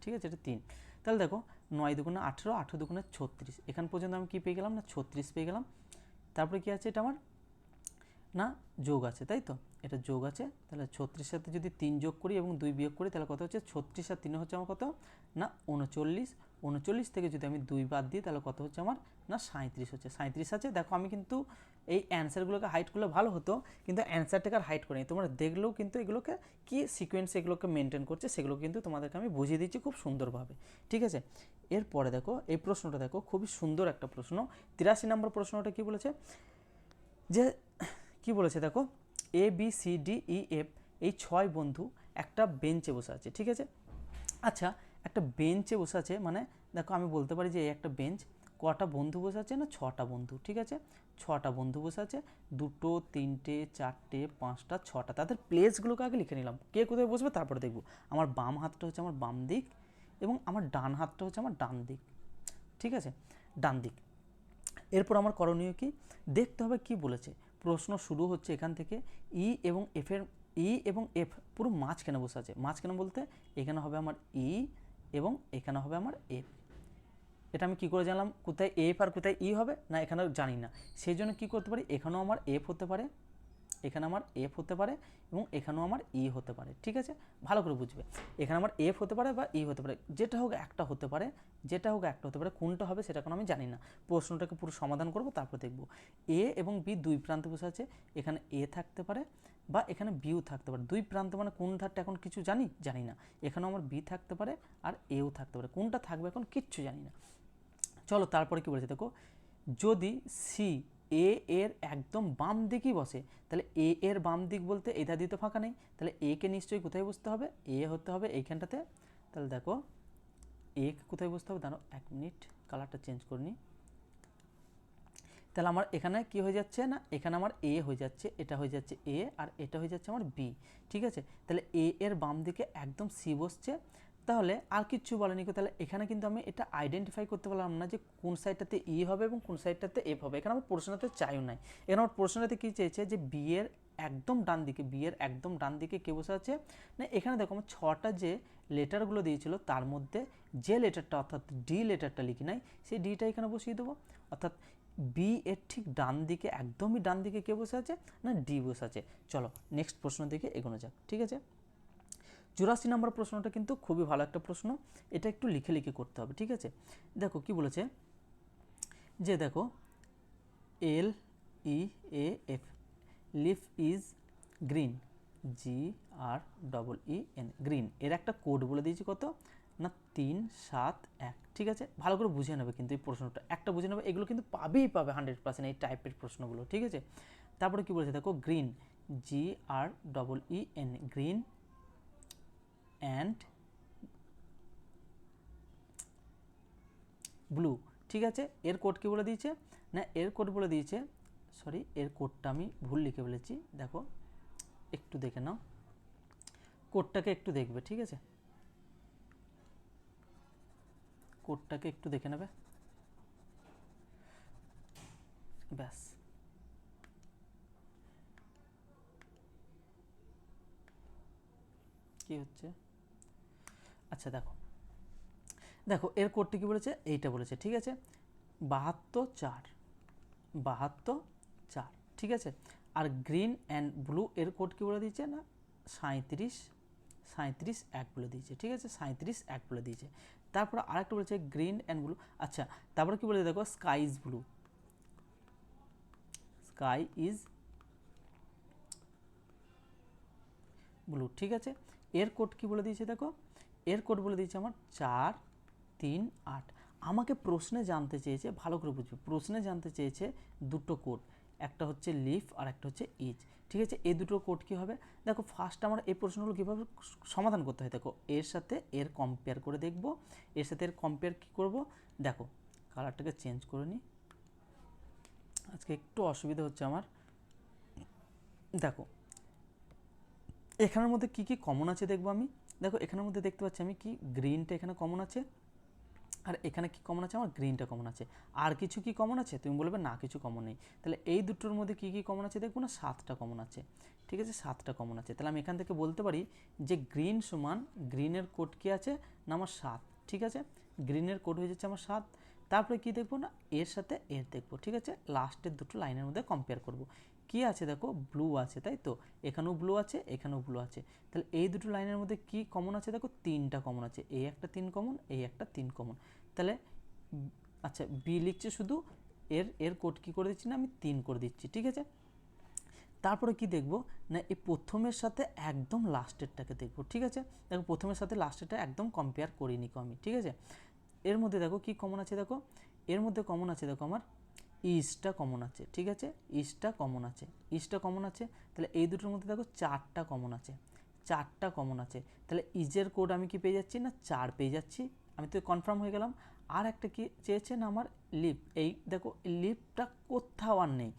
S1: ঠিক আছে, এটা 3। তাহলে দেখো 9 দুগুণে 18, 18 দুগুণে 36, এখান পর্যন্ত আমি কী পেয়ে গেলাম না 36 পেয়ে গেলাম। তারপরে কী আছে এটা আমার না যোগ আছে, তাই তো, এটা যোগ আছে। তাহলে 36 সাথে যদি 3 যোগ করি এবং 2 বিয়োগ করি তাহলে কত হচ্ছে, 36 আর 3 হচ্ছে আমার কত না 39, 39 থেকে যদি আমি 2 বাদ দিই তাহলে কত হচ্ছে আমার না 37 হচ্ছে, 37 আছে। দেখো আমি কিন্তু এই অ্যান্সারগুলোকে হাইড করলে ভালো হতো, কিন্তু অ্যান্সারটাকে আর হাইড করিনি, তোমরা দেখলেও কিন্তু এগুলোকে কি সিকোয়েন্স এগুলোকে মেনটেন করছে সেগুলো কিন্তু তোমাদেরকে আমি বুঝিয়ে দিচ্ছি খুব সুন্দরভাবে, ঠিক আছে। এরপরে দেখো এই প্রশ্নটা দেখো, খুবই সুন্দর একটা প্রশ্ন। 83 নম্বর প্রশ্নটা কি বলেছে, যে কি বলেছে দেখো, A B C D E F এই 6 বন্ধু একটা বেঞ্চে বসে আছে, ঠিক আছে। আচ্ছা একটা বেঞ্চে বসে আছে মানে দেখো আমি বলতে পারি যে এই একটা বেঞ্চ, কটা বন্ধু বসে আছে না 6টা বন্ধু, ঠিক আছে, 6টা বন্ধু বসে আছে, 2, 3, 4, 5, 6টা। তাদের প্লেসগুলোকে আগে লিখে নিলাম, কে কোথায় বসবে তারপরে দেখব। আমার বাম হাতটা হচ্ছে আমার বাম দিক এবং আমার ডান হাতটা হচ্ছে আমার ডান দিক, ঠিক আছে, ডান দিক। এরপর আমার করণীয় কি, দেখতে হবে কি বলেছে। প্রশ্ন শুরু হচ্ছে এখান থেকে, ই এবং এফ পুরো মাঝখানে বসে আছে। মাঝখানে বলতে এখানে হবে আমার ই এবং এখানে হবে আমার এফ। এটা আমি কী করে জানলাম কোথায় এফ আর কোথায় ই হবে না, এখানে জানি না, সেই জন্য কী করতে পারি, এখানেও আমার এফ হতে পারে, এখানে আমার এফ হতে পারে এবং এখানেও আমার ই হতে পারে, ঠিক আছে, ভালো করে বুঝবে। এখানে আমার এফ হতে পারে বা ই হতে পারে, যেটা হোক একটা হতে পারে, যেটা হোক একটা হতে পারে, কোনটা হবে সেটা কোনো আমি জানি না। প্রশ্নটাকে পুরো সমাধান করব তারপর দেখব। এ এবং বি দুই প্রান্তে বসে আছে, এখানে এ থাকতে পারে বা এখানে বিও থাকতে পারে। দুই প্রান্ত মানে কোন ধারটা এখন কিছু জানি না। এখানেও আমার বি থাকতে পারে আর এও থাকতে পারে, কোনটা থাকবে এখন কিচ্ছু জানি না। চলো তারপরে কি বলেছে দেখো, যদি সি এ এর একদম বাম দিকেই বসে, তাহলে এ এর বাম দিক বলতে এটা দিতে ফাঁকা নেই, তাহলে এ কে নিশ্চয়ই কোথায় বসতে হবে, এ হতে হবে এইখানটাতে। তাহলে দেখো এ কোথায় বসতে হবে, দাঁড়ো 1 মিনিট কালারটা চেঞ্জ করে নিই। তাহলে আমার এখানে কি হয়ে যাচ্ছে না, এখানে আমার এ হয়ে যাচ্ছে, এটা হয়ে যাচ্ছে এ আর এটা হয়ে যাচ্ছে আমার বি, ঠিক আছে। তাহলে এ এর বাম দিকে একদম সি বসছে, তাহলে আর কিচ্ছু বলেনি। তাহলে এখানে কিন্তু আমি এটা আইডেন্টিফাই করতে পারলাম না যে কোন সাইডটাতে ই হবে এবং কোন সাইডটাতে এফ হবে। এখানে আমার প্রশ্নটাতে চাইও নাই, এখানে আমার প্রশ্নটাতে কী চেয়েছে যে বি এর একদম ডান দিকে, বি এর একদম ডান দিকে কে বসে আছে না, এখানে দেখো আমার 6টা যে লেটারগুলো দিয়েছিল তার মধ্যে যে লেটারটা অর্থাৎ ডি লেটারটা লিখি নাই, সেই ডিটা এখানে বসিয়ে দেবো। অর্থাৎ বি এর ঠিক ডান দিকে, একদমই ডান দিকে কে বসে আছে না ডি বসে আছে। চলো নেক্সট প্রশ্ন দিকে এগোনো যাক, ঠিক আছে। 84 নম্বর প্রশ্নটা কিন্তু খুবই ভালো একটা প্রশ্ন, এটা একটু লিখে লিখে করতে হবে, ঠিক আছে। দেখো কি বলেছে, যে দেখো L E A F, leaf is green, GREEN, green, এর একটা কোড বলে দিয়েছি কত না 371, ঠিক আছে। ভালো করে বুঝে নেবে কিন্তু এই প্রশ্নটা, একটা বুঝে নেবে, এগুলো কিন্তু পাবেই পাবে 100% এই টাইপের প্রশ্নগুলো, ঠিক আছে। তারপরে কি বলেছে দেখো, green, GREEN, green and blue, ঠিক আছে। এর কোড কি বলে দিয়েছে না, এর কোড বলে দিয়েছে, সরি এর কোডটা আমি ভুল লিখে ফেলেছি, দেখো একটু দেখে নাও, কোডটাকে একটু দেখবে, ঠিক আছে, কোডটাকে একটু দেখে নেবে, ব্যাস। কি হচ্ছে, আচ্ছা দেখো, দেখো এর কোডটি কি বলেছে, এইটা বলেছে, ঠিক আছে, 72, 4, ঠিক আছে। আর গ্রিন অ্যান্ড ব্লু এর কোড কি বলে দিয়েছে না 37, 1 বলে দিয়েছে, ঠিক আছে, 37, 1 বলে দিয়েছে। তারপর আরেকটা বলেছে গ্রিন অ্যান্ড ব্লু, আচ্ছা তারপরে কি বলেছে দেখো, sky is blue, sky is blue, ঠিক আছে। এর কোড কি বলে দিয়েছে দেখো, এর কোড বলে দিয়েছে আমার 438। আমাকে প্রশ্নে জানতে চেয়েছে, ভালো করে বুঝবে, প্রশ্নে জানতে চেয়েছে দুটো কোড, একটা হচ্ছে লিফ আর একটা হচ্ছে ইজ, ঠিক আছে। এই দুটো কোড কী হবে দেখো, ফার্স্ট আমরা এই প্রশ্নগুলো কীভাবে সমাধান করতে হয় দেখো, এর সাথে এর কম্পেয়ার করে দেখব, এর সাথে এর কম্পেয়ার কী করব, দেখো কালারটাকে চেঞ্জ করে নিই, আজকে একটু অসুবিধা হচ্ছে আমার। দেখো এখানের মধ্যে কি কি কমন আছে দেখবো আমি, দেখো এখানের মধ্যে দেখতে পাচ্ছি আমি কি গ্রিনটা এখানে কমন আছে, আর এখানে কি কমন আছে, আমার গ্রিনটা কমন আছে। আর কিছু কি কমন আছে, তুমি বলবে না কিছু কমন নেই। তাহলে এই দুটোর মধ্যে কি কি কমন আছে দেখবো না, 7টা কমন আছে। ঠিক আছে, 7টা কমন আছে। তাহলে আমি এখান থেকে বলতে পারি যে গ্রিন সমান, গ্রিনের কোড কি আছে না আমার 7। ঠিক আছে, গ্রিনের কোড হয়ে যাচ্ছে আমার 7। তারপরে কি দেখবো না, এর সাথে এর দেখবো। ঠিক আছে, লাস্টের দুটো লাইনের মধ্যে কম্পেয়ার করব। কি আছে দেখো, ব্লু আছে, তাই তো, এখানেও ব্লু আছে, এখানেও ব্লু আছে। তাহলে এই দুটো লাইনের মধ্যে কি কমন আছে দেখো, 3টা কমন আছে। এই একটা 3 কমন, এই একটা 3 কমন। তাহলে আচ্ছা বি লিখছে শুধু, এর কোড কী করে দিচ্ছি না, আমি 3 করে দিচ্ছি। ঠিক আছে, তারপরে কি দেখব না, এই প্রথমের সাথে একদম লাস্টেরটাকে দেখব। ঠিক আছে, দেখো প্রথমের সাথে লাস্টেরটা একদম কম্পেয়ার করিনি আমি। ঠিক আছে, এর মধ্যে দেখো কি কমন আছে, দেখো এর মধ্যে কমন আছে, দেখো আমার ইস্টটা কমন আছে। ঠিক আছে, ইস্টটা কমন আছে, ইস্টটা কমন আছে। তাহলে এই দুটোর মধ্যে দেখো 4টা কমন আছে, 4টা কমন আছে। তাহলে ইজের কোড আমি কি পেয়ে যাচ্ছি না, 4 পেয়ে যাচ্ছি। আমি তো কনফার্ম হয়ে গেলাম। আর একটা কি চেয়েছে না আমার লিপ, এই দেখো লিপটা কোথাও আর নেই,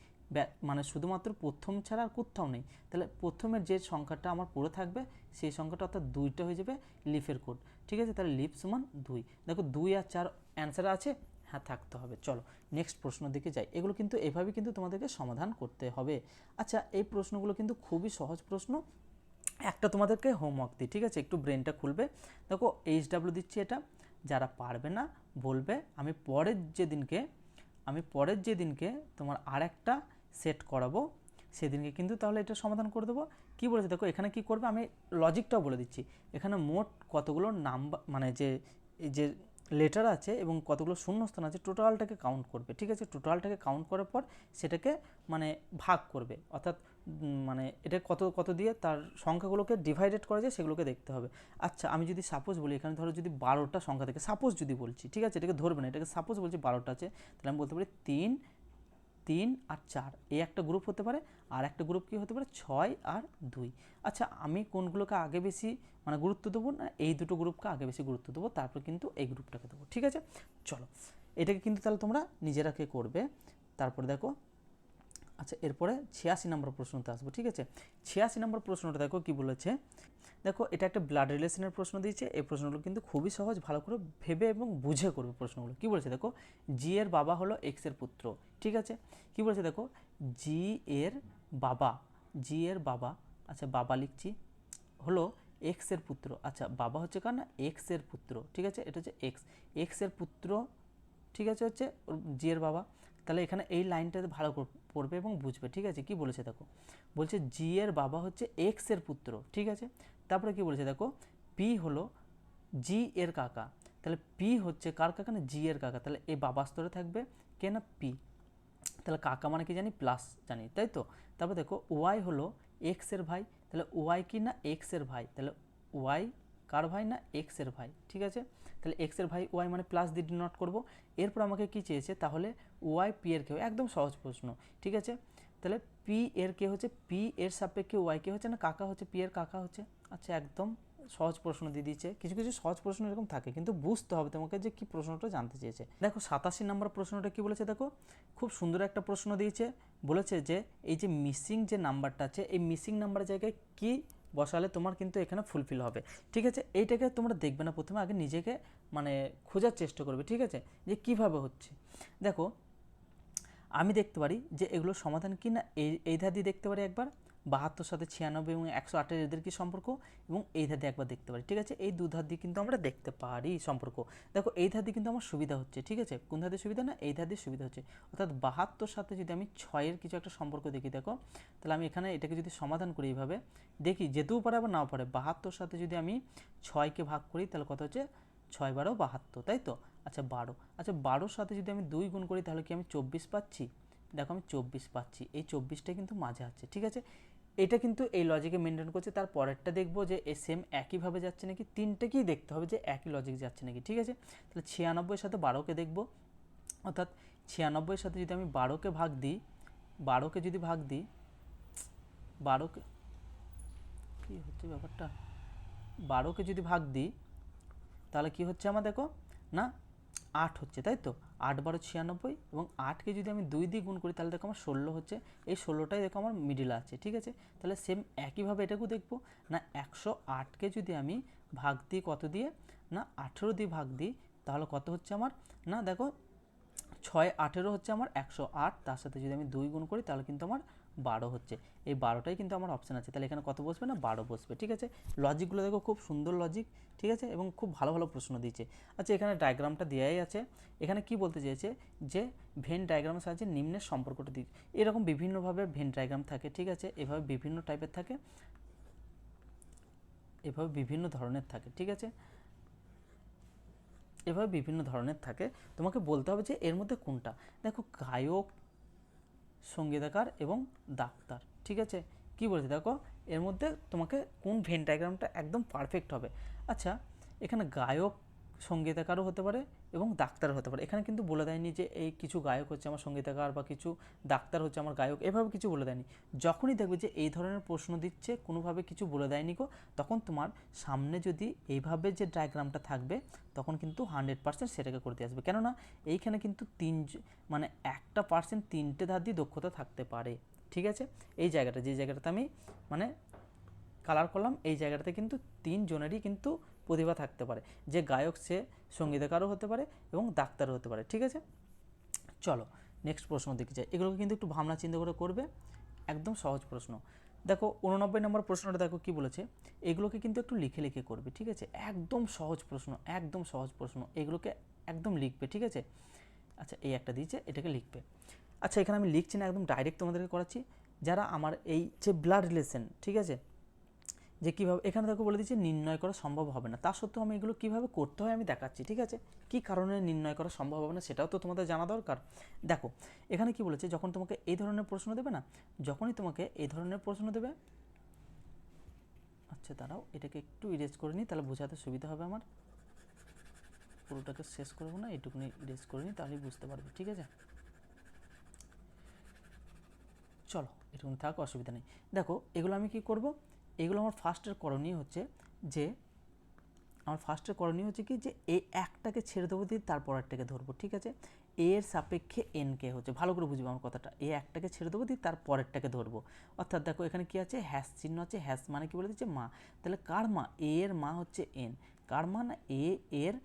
S1: মানে শুধুমাত্র প্রথম ছাড়া আর কোথাও নেই। তাহলে প্রথমের যে সংখ্যাটা আমার পড়ে থাকবে সেই সংখ্যাটা অর্থাৎ 2টা হয়ে যাবে লিফের কোড। ঠিক আছে, তাহলে লিপ সমান 2। দেখো 2 আর 4 অ্যান্সার আছে, হ্যাঁ থাকতে হবে। চলো নেক্সট প্রশ্ন দিকে যাই। এগুলো কিন্তু এভাবে কিন্তু তোমাদেরকে সমাধান করতে হবে। আচ্ছা এই প্রশ্নগুলো কিন্তু খুবই সহজ প্রশ্ন। একটা তোমাদেরকে হোমওয়ার্ক দিই, ঠিক আছে, একটু ব্রেনটা খুলবে। দেখো HW দিচ্ছি, এটা যারা পারবে না বলবে, আমি পরের যেদিনকে তোমার আর একটা সেট করাবো সেদিনকে কিন্তু তাহলে এটা সমাধান করে দেবো। কী বলেছে দেখো, এখানে কি করবে আমি লজিকটাও বলে দিচ্ছি। এখানে মোট কতগুলো নাম্বার, মানে যে লেটার আছে এবং কতগুলো শূন্যস্থান আছে, টোটালটাকে কাউন্ট করবে। ঠিক আছে, টোটালটাকে কাউন্ট করার পর সেটাকে মানে ভাগ করবে, অর্থাৎ মানে এটা কত কত দিয়ে তার সংখ্যাগুলোকে ডিভাইডেড করা যায় সেগুলোকে দেখতে হবে। আচ্ছা আমি যদি সাপোজ বলি, এখানে ধরো যদি 12টা সংখ্যা থেকে সাপোজ যদি বলছি, ঠিক আছে, এটাকে ধরবে না, এটাকে সাপোজ বলছি 12টা আছে, তাহলে আমি বলতে পারি 3, 3 আর 4 এই একটা গ্রুপ হতে পারে। আর একটা গ্রুপ কি হতে পারে, 6 আর 2। আচ্ছা আমি কোনগুলোকে আগে বেশি মানে গুরুত্ব দেবো না, এই দুটো গ্রুপকে আগে বেশি গুরুত্ব দেবো, তারপর কিন্তু এই গ্রুপটাকে দেবো। ঠিক আছে, চলো এটাকে কিন্তু তাহলে তোমরা নিজেরাকে করবে। তারপর দেখো, আচ্ছা এরপরে 86 নম্বর প্রশ্নতে আসবো। ঠিক আছে, 86 নম্বর প্রশ্নটা দেখো কি বলেছে। দেখো এটা একটা ব্লাড রিলেশনের প্রশ্ন দিয়েছে। এই প্রশ্নগুলো কিন্তু খুবই সহজ, ভালো করে ভেবে এবং বুঝে করবে প্রশ্নগুলো। কি বলেছে দেখো, জি এর বাবা হলো এক্স এর পুত্র। ঠিক আছে, কি বলেছে দেখো, জি এর বাবা, আচ্ছা বাবা লিখছি, হলো এক্স এর পুত্র। আচ্ছা বাবা হচ্ছে কার না, এক্স এর পুত্র। ঠিক আছে, এটা হচ্ছে এক্স এর পুত্র। ঠিক আছে, হচ্ছে জি এর বাবা। তাহলে এখানে এই লাইনটাতে ভালো করে পড়বে এবং বুঝবে। ঠিক আছে, কি বলেছে দেখো, বলছে জি এর বাবা হচ্ছে এক্স এর পুত্র। ঠিক আছে, তারপরে কি বলেছে দেখো, পি হলো জি এর কাকা। তাহলে পি হচ্ছে কার কাকা না, জি এর কাকা। তাহলে এই বাবা স্তরে থাকবে কে না, পি। তাহলে কাকা মানে কি জানি, প্লাস জানি, তাই তো। তারপর দেখো ওয়াই হলো এক্স এর ভাই। তাহলে ওয়াই কি না, এক্স এর ভাই। তাহলে ওয়াই কার ভাই না, এক্স এর ভাই। ঠিক আছে, তাহলে এক্স এর ভাই ওয়াই মানে প্লাস দিয়ে ডিনোট করবো। এরপর আমাকে কি চেয়েছে, তাহলে ওয়াই পি এর কে, একদম সহজ প্রশ্ন। ঠিক আছে, তাহলে পি এর কে হচ্ছে, পি এর সাপেক্ষে ওয়াই কে হচ্ছে না কাকা হচ্ছে, পি এর কাকা হচ্ছে। আচ্ছা একদম সহজ প্রশ্ন দিয়ে দিয়েছে। কিছু কিছু সহজ প্রশ্ন এরকম থাকে, কিন্তু বুঝতে হবে তোমাকে যে কি প্রশ্নটা জানতে চেয়েছে। দেখো 87 নম্বর প্রশ্নটা কি বলেছে দেখো, খুব সুন্দর একটা প্রশ্ন দিয়েছে। বলেছে যে এই যে মিসিং যে নাম্বারটা আছে, এই মিসিং নাম্বারের জায়গায় কি বসালে তোমার কিন্তু এখানে ফুলফিল হবে। ঠিক আছে, এইটাকে তোমরা দেখবে না, প্রথমে আগে নিজেকে মানে খোঁজার চেষ্টা করবে। ঠিক আছে, যে কিভাবে হচ্ছে। দেখো আমি দেখতে পারি যে এগুলোর সমাধান কি না, এই ধার দিয়ে দেখতে পারি একবার, 72 সাথে 96 এবং 128 এদের কি সম্পর্ক, এবং এই ধার দিয়ে একবার দেখতে পারি। ঠিক আছে, এই দু ধার দিয়ে কিন্তু আমরা দেখতে পারি সম্পর্ক। দেখো এই ধার দিয়ে কিন্তু আমার সুবিধা হচ্ছে। ঠিক আছে, কোন ধার দিয়ে সুবিধা না, এই ধার দিয়ে সুবিধা হচ্ছে। অর্থাৎ 72 সাথে যদি আমি 6-এর কিছু একটা সম্পর্ক দেখি, দেখো তাহলে আমি এখানে এটাকে যদি সমাধান করি এইভাবে দেখি, যেতেও পারে আবার নাও পারে। 72 সাথে যদি আমি 6কে ভাগ করি তাহলে কত হচ্ছে, 6 12 72, তাই তো। আচ্ছা 12, আচ্ছা 12-র সাথে যদি আমি 2 গুণ করি তাহলে কি আমি 24 পাচ্ছি। দেখো আমি 24 পাচ্ছি, এই 24টা কিন্তু মাঝে আছে। ঠিক আছে, এটা কিন্তু এই লজিকে মেনটেন করছে। তার পরেরটা দেখবো যে সেম একইভাবে যাচ্ছে নাকি, তিনটেকেই দেখতে হবে যে একই লজিক যাচ্ছে নাকি। ঠিক আছে, তাহলে 96-এর সাথে 12কে দেখবো, অর্থাৎ 96-এর সাথে যদি আমি 12কে ভাগ দিই, 12কে যদি ভাগ দিই, 12কে কী হচ্ছে ব্যাপারটা, 12কে যদি ভাগ দিই তাহলে কি হচ্ছে আমার দেখো না, 8 হচ্ছে, তাই তো। 8 12 96, এবং 8কে যদি আমি 2 দিয়ে গুণ করি তাহলে দেখো আমার 16 হচ্ছে। এই 16টাই দেখো আমার মিডিলে আছে। ঠিক আছে, তাহলে সেম একইভাবে এটাকেও দেখবো না, 108কে যদি আমি ভাগ দিই কত দিয়ে না, 18 দিয়ে ভাগ দিই তাহলে কত হচ্ছে আমার, না দেখো 6 18 হচ্ছে আমার 108, তার সাথে যদি আমি 2 গুণ করি তাহলে কিন্তু আমার 12 হচ্ছে। এই 12টাই কিন্তু আমার অপশান আছে, তাহলে এখানে কত বসবে, না 12 বসবে। ঠিক আছে, লজিকগুলো দেখো খুব সুন্দর লজিক, ঠিক আছে, এবং খুব ভালো ভালো প্রশ্ন দিয়েছে। আচ্ছা এখানে ডায়াগ্রামটা দেওয়াই আছে, এখানে কি বলতে চেয়েছে যে ভেন ডায়াগ্রামের সাহায্যে নিম্নের সম্পর্কটা দিই। এরকম বিভিন্নভাবে ভেন ডায়াগ্রাম থাকে, ঠিক আছে, এভাবে বিভিন্ন টাইপের থাকে, এভাবে বিভিন্ন ধরনের থাকে, ঠিক আছে, এভাবে বিভিন্ন ধরনের থাকে। তোমাকে বলতে হবে যে এর মধ্যে কোনটা। দেখো গায়ক, সঙ্গীতকার এবং ডাক্তার, ঠিক আছে, কি বলেছে দেখো এর মধ্যে তোমাকে কোন ভেন ডায়াগ্রামটা একদম পারফেক্ট হবে। আচ্ছা এখানে গায়ক সঙ্গীতকারও হতে পারে এবং ডাক্তারও হতে পারে, এখানে কিন্তু বলে দেয়নি যে এই কিছু গায়ক হচ্ছে আমার সঙ্গীতকার বা কিছু ডাক্তার হচ্ছে আমার গায়ক, এভাবে কিছু বলে দেয়নি। যখনই দেখবে যে এই ধরনের প্রশ্ন দিচ্ছে কোনোভাবে কিছু বলে দেয়নি গো, তখন তোমার সামনে যদি এইভাবে যে ডায়াগ্রামটা থাকবে তখন কিন্তু 100% সেটাকে করতে আসবে। কেননা এইখানে কিন্তু মানে 1% 3টে ধার দিয়ে দক্ষতা থাকতে পারে, ঠিক আছে। এই জায়গাটা, যে জায়গাটাতে আমি মানে কালার করলাম, এই জায়গাটাতে কিন্তু 3 জনেরই কিন্তু প্রতিভা থাকতে পারে, যে গায়ক সে সঙ্গীতকারও হতে পারে এবং ডাক্তারও হতে পারে, ঠিক আছে। চলো নেক্সট প্রশ্ন দেখে যাই, এগুলোকে কিন্তু একটু ভাবনা চিন্তা করে করবে, একদম সহজ প্রশ্ন। দেখো 89 নম্বর প্রশ্নটা দেখো কি বলেছে, এগুলোকে কিন্তু একটু লিখে লিখে করবে, ঠিক আছে, একদম সহজ প্রশ্ন, একদম সহজ প্রশ্ন, এগুলোকে একদম লিখবে, ঠিক আছে। আচ্ছা এই একটা দিয়েছে, এটাকে লিখবে। আচ্ছা এখানে আমি লিখছি না, একদম ডাইরেক্ট তোমাদেরকে করাচ্ছি। যারা আমার এই যে ব্লাড রিলেশন, ঠিক আছে, যে কীভাবে, এখানে দেখো বলে দিচ্ছে নির্ণয় করা সম্ভব হবে না, তা সত্ত্বেও আমি এগুলো কীভাবে করতে হয় আমি দেখাচ্ছি, ঠিক আছে। কী কারণে নির্ণয় করা সম্ভব হবে না সেটাও তো তোমাদের জানা দরকার। দেখো এখানে কি বলেছে, যখন তোমাকে এই ধরনের প্রশ্ন দেবে না, যখনই তোমাকে এই ধরনের প্রশ্ন দেবে, আচ্ছা দাঁড়াও এটাকে একটু ইরেজ করে নিই, তাহলে বোঝাতে সুবিধা হবে আমার, পুরোটাকে শেষ করবো না, এইটুকুনি ইরেজ করে নিই তাহলেই বুঝতে পারবে, ঠিক আছে। চলো এটুকুনি থাক, অসুবিধা নেই। দেখো এগুলো আমি কি করব, এগুলো আমার ফার্স্টের করণীয় হচ্ছে যে, আমার ফার্স্টের করণীয় হচ্ছে কি, যে এই একটাকে ছেড়ে দেবো দিয়ে তারপর একটাকে ধরবো, ঠিক আছে। এর সাপেক্ষে এনকে হচ্ছে, ভালো করে বুঝবো আমার কথাটা, এই একটাকে ছেড়ে দেবো দিয়ে তার পরেরটাকে ধরবো। অর্থাৎ দেখো এখানে কি আছে, হ্যাশ চিহ্ন আছে, হ্যাশ মানে কি বলে দিচ্ছে মা, তাহলে কার মা, এ এর মা হচ্ছে এন, কার মা, না এ এর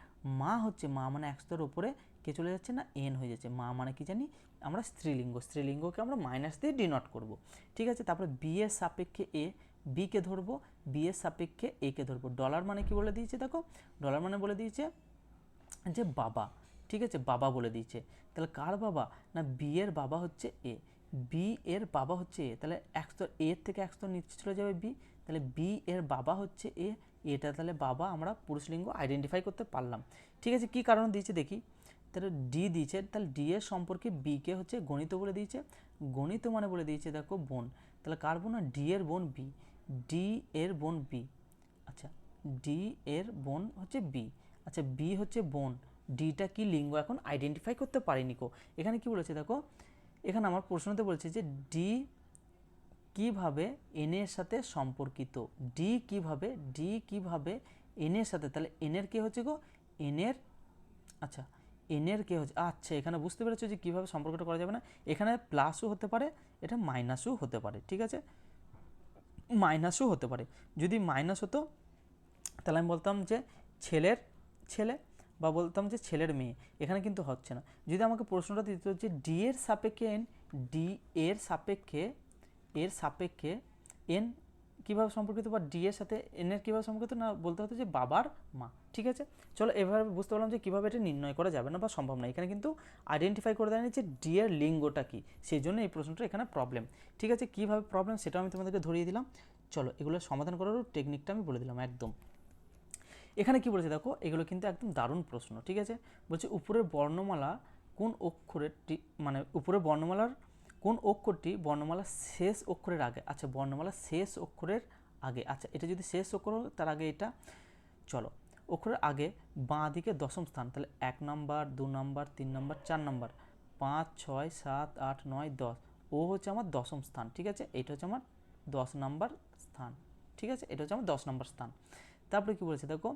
S1: মা হচ্ছে, মা মানে এক স্তর উপরে কে চলে যাচ্ছে, না এন হয়ে যাচ্ছে, মা মানে কি জানি আমরা স্ত্রীলিঙ্গ, স্ত্রীলিঙ্গকে আমরা মাইনাস দিয়ে ডিনোট করব, ঠিক আছে। তারপরে বি এর সাপেক্ষে এ, বি কে ধরবো, বি এর সাপেক্ষে এ কে ধরবো। ডলার মানে কি বলে দিয়েছে দেখো, ডলার মানে বলে দিয়েছে যে বাবা, ঠিক আছে, বাবা বলে দিয়েছে। তাহলে কার বাবা, না বি এর বাবা হচ্ছে এ, বি এর বাবা হচ্ছে এ, তাহলে এক স্তর এর থেকে এক স্তর নিচে চলে যাবে বি, তাহলে বি এর বাবা হচ্ছে এ, এটা তাহলে বাবা, আমরা পুরুষলিঙ্গ আইডেন্টিফাই করতে পারলাম, ঠিক আছে। কী কারণ দিয়েছে দেখি, তাহলে ডি দিয়েছে, তাহলে ডি এর সম্পর্কে বিকে হচ্ছে গণিত বলে দিয়েছে, গণিত মানে বলে দিয়েছে দেখো বোন, তাহলে কার বোন, না ডি এর বোন বি, ডি এর বোন বি, আচ্ছা ডি এর বোন হচ্ছে বি, আচ্ছা বি হচ্ছে বোন, ডিটা কি লিঙ্গ এখন আইডেন্টিফাই করতে পারিনি কো। এখানে কি বলেছে দেখো, এখানে আমার প্রশ্নতে বলেছে যে ডি কিভাবে এন এর সাথে সম্পর্কিত, ডি কিভাবে এন এর সাথে, তাহলে এন এর কে হচ্ছে গো, এন এর, আচ্ছা এন এর কে হচ্ছে, আচ্ছা এখানে বুঝতে পেরেছো যে কীভাবে সম্পর্কটা করা যাবে না, এখানে প্লাসও হতে পারে, এটা মাইনাসও হতে পারে, ঠিক আছে, মাইনাসও হতে পারে। যদি মাইনাস হতো তাহলে আমি বলতাম যে ছেলের ছেলে, বা বলতাম যে ছেলের মেয়ে, এখানে কিন্তু হচ্ছে না। যদি আমাকে প্রশ্নটা দিত যে ডি এর সাপেক্ষে এন, ডি এর সাপেক্ষে এন কীভাবে সম্পর্কিত, বা ডি এর সাথে এন এর কীভাবে সম্পর্কিত, না বলতে হতো যে বাবার মা, ঠিক আছে। চলো এভাবে বুঝতে পারলাম যে কীভাবে এটা নির্ণয় করা যাবে না বা সম্ভব না, এখানে কিন্তু আইডেন্টিফাই করে দেয়নি যে ডি এর লিঙ্গটা কী, সেই জন্য এই প্রশ্নটা এখানে প্রবলেম, ঠিক আছে। কীভাবে প্রবলেম সেটাও আমি তোমাদেরকে ধরিয়ে দিলাম। চলো এগুলো সমাধান করারও টেকনিকটা আমি বলে দিলাম একদম। এখানে কি বলেছে দেখো, এগুলো কিন্তু একদম দারুণ প্রশ্ন, ঠিক আছে। বলছে উপরের বর্ণমালা কোন অক্ষরটি, মানে উপরের বর্ণমালার কোন অক্ষরটি বর্ণমালার শেষ অক্ষরের আগে, আচ্ছা বর্ণমালার শেষ অক্ষরের আগে, আচ্ছা এটা যদি শেষ অক্ষর তার আগে এটা, চলো অক্ষরের আগে বাঁ দিকে দশম স্থান, তাহলে 1 নম্বর 2 নম্বর 3 নম্বর 4 নম্বর 5 6 7 8 9 10, ও হচ্ছে আমার দশম স্থান, ঠিক আছে, এটা হচ্ছে আমার 10 নম্বর স্থান, ঠিক আছে, এটা হচ্ছে আমার 10 নম্বর স্থান। তারপরে কি বলেছে দেখো,